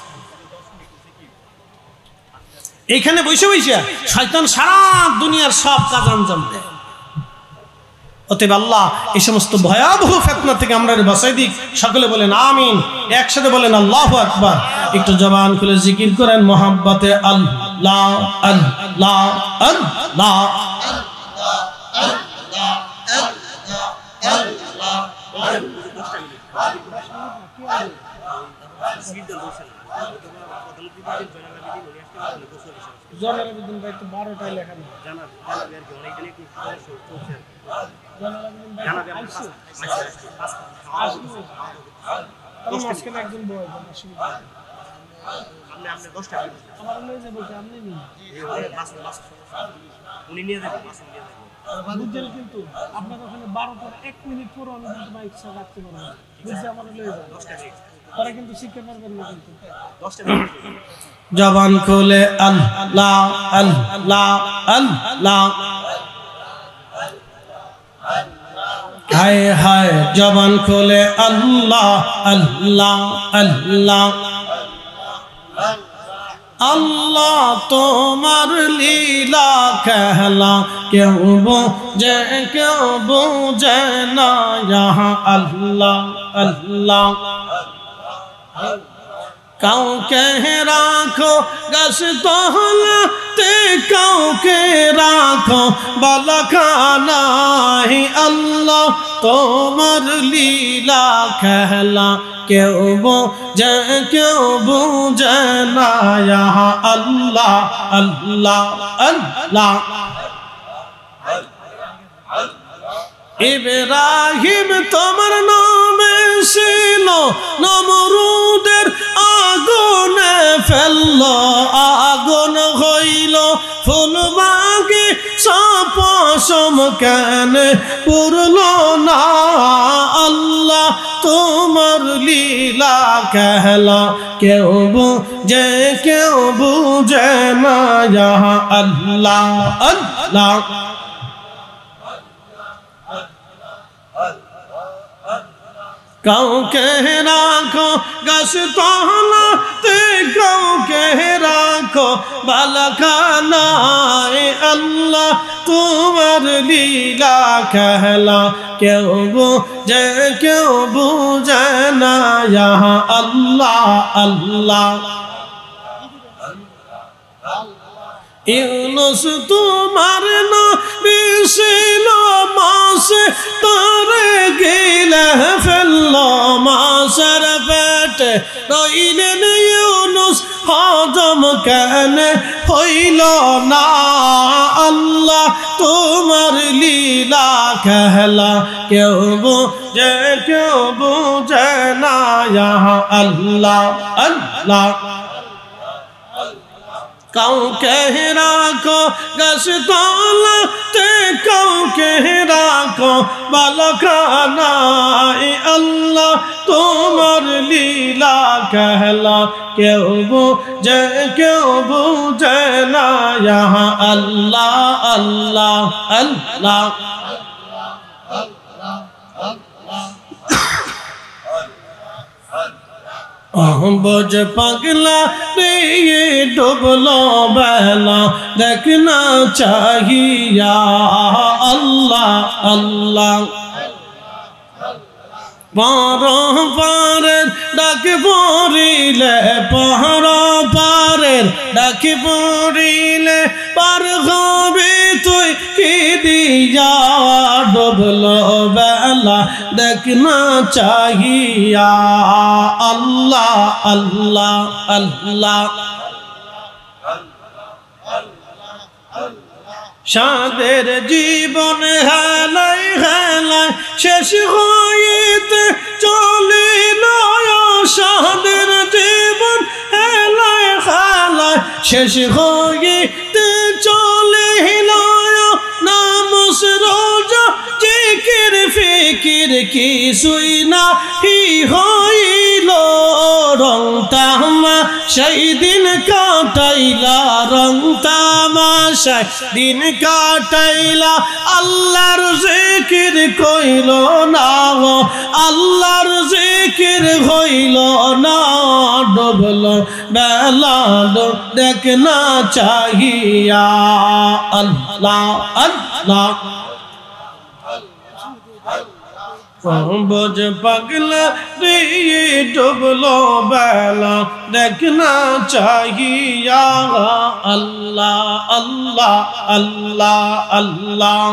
এইখানে বসে বসে শয়তান সারা দুনিয়ার সব কাজ আঞ্জাম দেয়। অতএব আল্লাহ এই সমস্ত ভয়াবহ ফিতনা থেকে আমরা বাঁচাই দিক। সকলে বলেন আমিন, একসাথে বলেন আল্লাহু আকবার। একটু জবান খুলে জিকির করেন মোহাব্বতে আল্লাহ আল্লাহ আল্লাহ। জয়নালাবিদ্দিন ভাই তো 12টায় লেখা নেই, একজন বয় বুঝছেন, কিন্তু আপনার ওখানে 12টার 1 মিনিট পর আমি কিন্তু মাইক রাখতে পারবো না, বুঝছে? আমার লয়ে যান, তারা কিন্তু শিখতে পারবেন না। কিন্তু জবান খুলে আল্লাহ আল্লাহ আল্লাহ, হায় হায় জবান খুলে আল্লাহ আল্লাহ আল্লাহ। আল্লাহ তোমার লীলা খেলা কেউ বোঝে কেউ বোঝে না, আল্লাহ আল্লাহ। কাউকে রাখো গাছ তলাতে, কাউকে রাখো বালাখানায়, আল্লাহ তোমার লীলা খেলা কেউ বোঝে কেউ বোঝে না, আল্লাহ আল্লাহ আল্লাহ। ইব্রাহিম তোমার নামে ছিল নমরুদের আগুনে ফেলল, আগুন হইল ফুলবাগে সাপসম কেন পুরল না, আল্লাহ তোমার লীলা খেলা কেউ বুঝে কেউ বুঝে না, আল্লাহ আল্লাহ। কাউকে রাখো গাছ তলাতে, কাউকে রাখো বালাখানায়, আল্লাহ তোমার লীলা খেলা কেউ বুঝে কেউ বুঝে না, আল্লাহ আল্লাহ। ইউনুস তোমার নবী ছিল মাছে তারে গিলে ফেলল, মাছের পেটে রইলেন ইউনুস হজম কেন হইল না, আল্লাহ তোমার লীলা খেলা কেউ বুঝে কেউ বুঝে না, আল্লাহ আল্লাহ। কাউকে রাখো গাছ তলাতে, কাউকে রাখো বালাখানায়, আল্লাহ তোমার লীলা খেলা কেউ বুঝে কেউ বুঝে না, আল্লাহ আল্লাহ আল্লাহ। বোঝ পাগলা রে ডুবলো বেলা দেখনা চাহিয়া, আল্লাহ আল্লাহ। পারের ডাক পড়িলে পারের ডাক পড়িলে পার হবে তুই কি দিয়া, ডুবলো বেলা দেখনা চাহিয়া, আল্লাহ আল্লাহ আল্লাহ। সাদের জীবন হেলায় হেলায় শেষ হইতে চলিল, সাদের জীবন হেলায় হেলায় শেষ হইতে চলিল, নামাজ রোজা জিকির ফিকির কিছুই না হইল, রং তামাশাই দিন কাটাইলা, রং তামাশাই দিন কাটাইলা, আল্লাহর জিকির কইল না, আল্লাহর জিকির হইল না, ডুবলো বেলা দেখ না চাহিয়া, আল্লাহ আল্লাহ। বোঝ পাগলা রে ডুবলো বেলা দেখনা চাহিয়া আল্লাহ আল্লাহ আল্লাহ আল্লাহ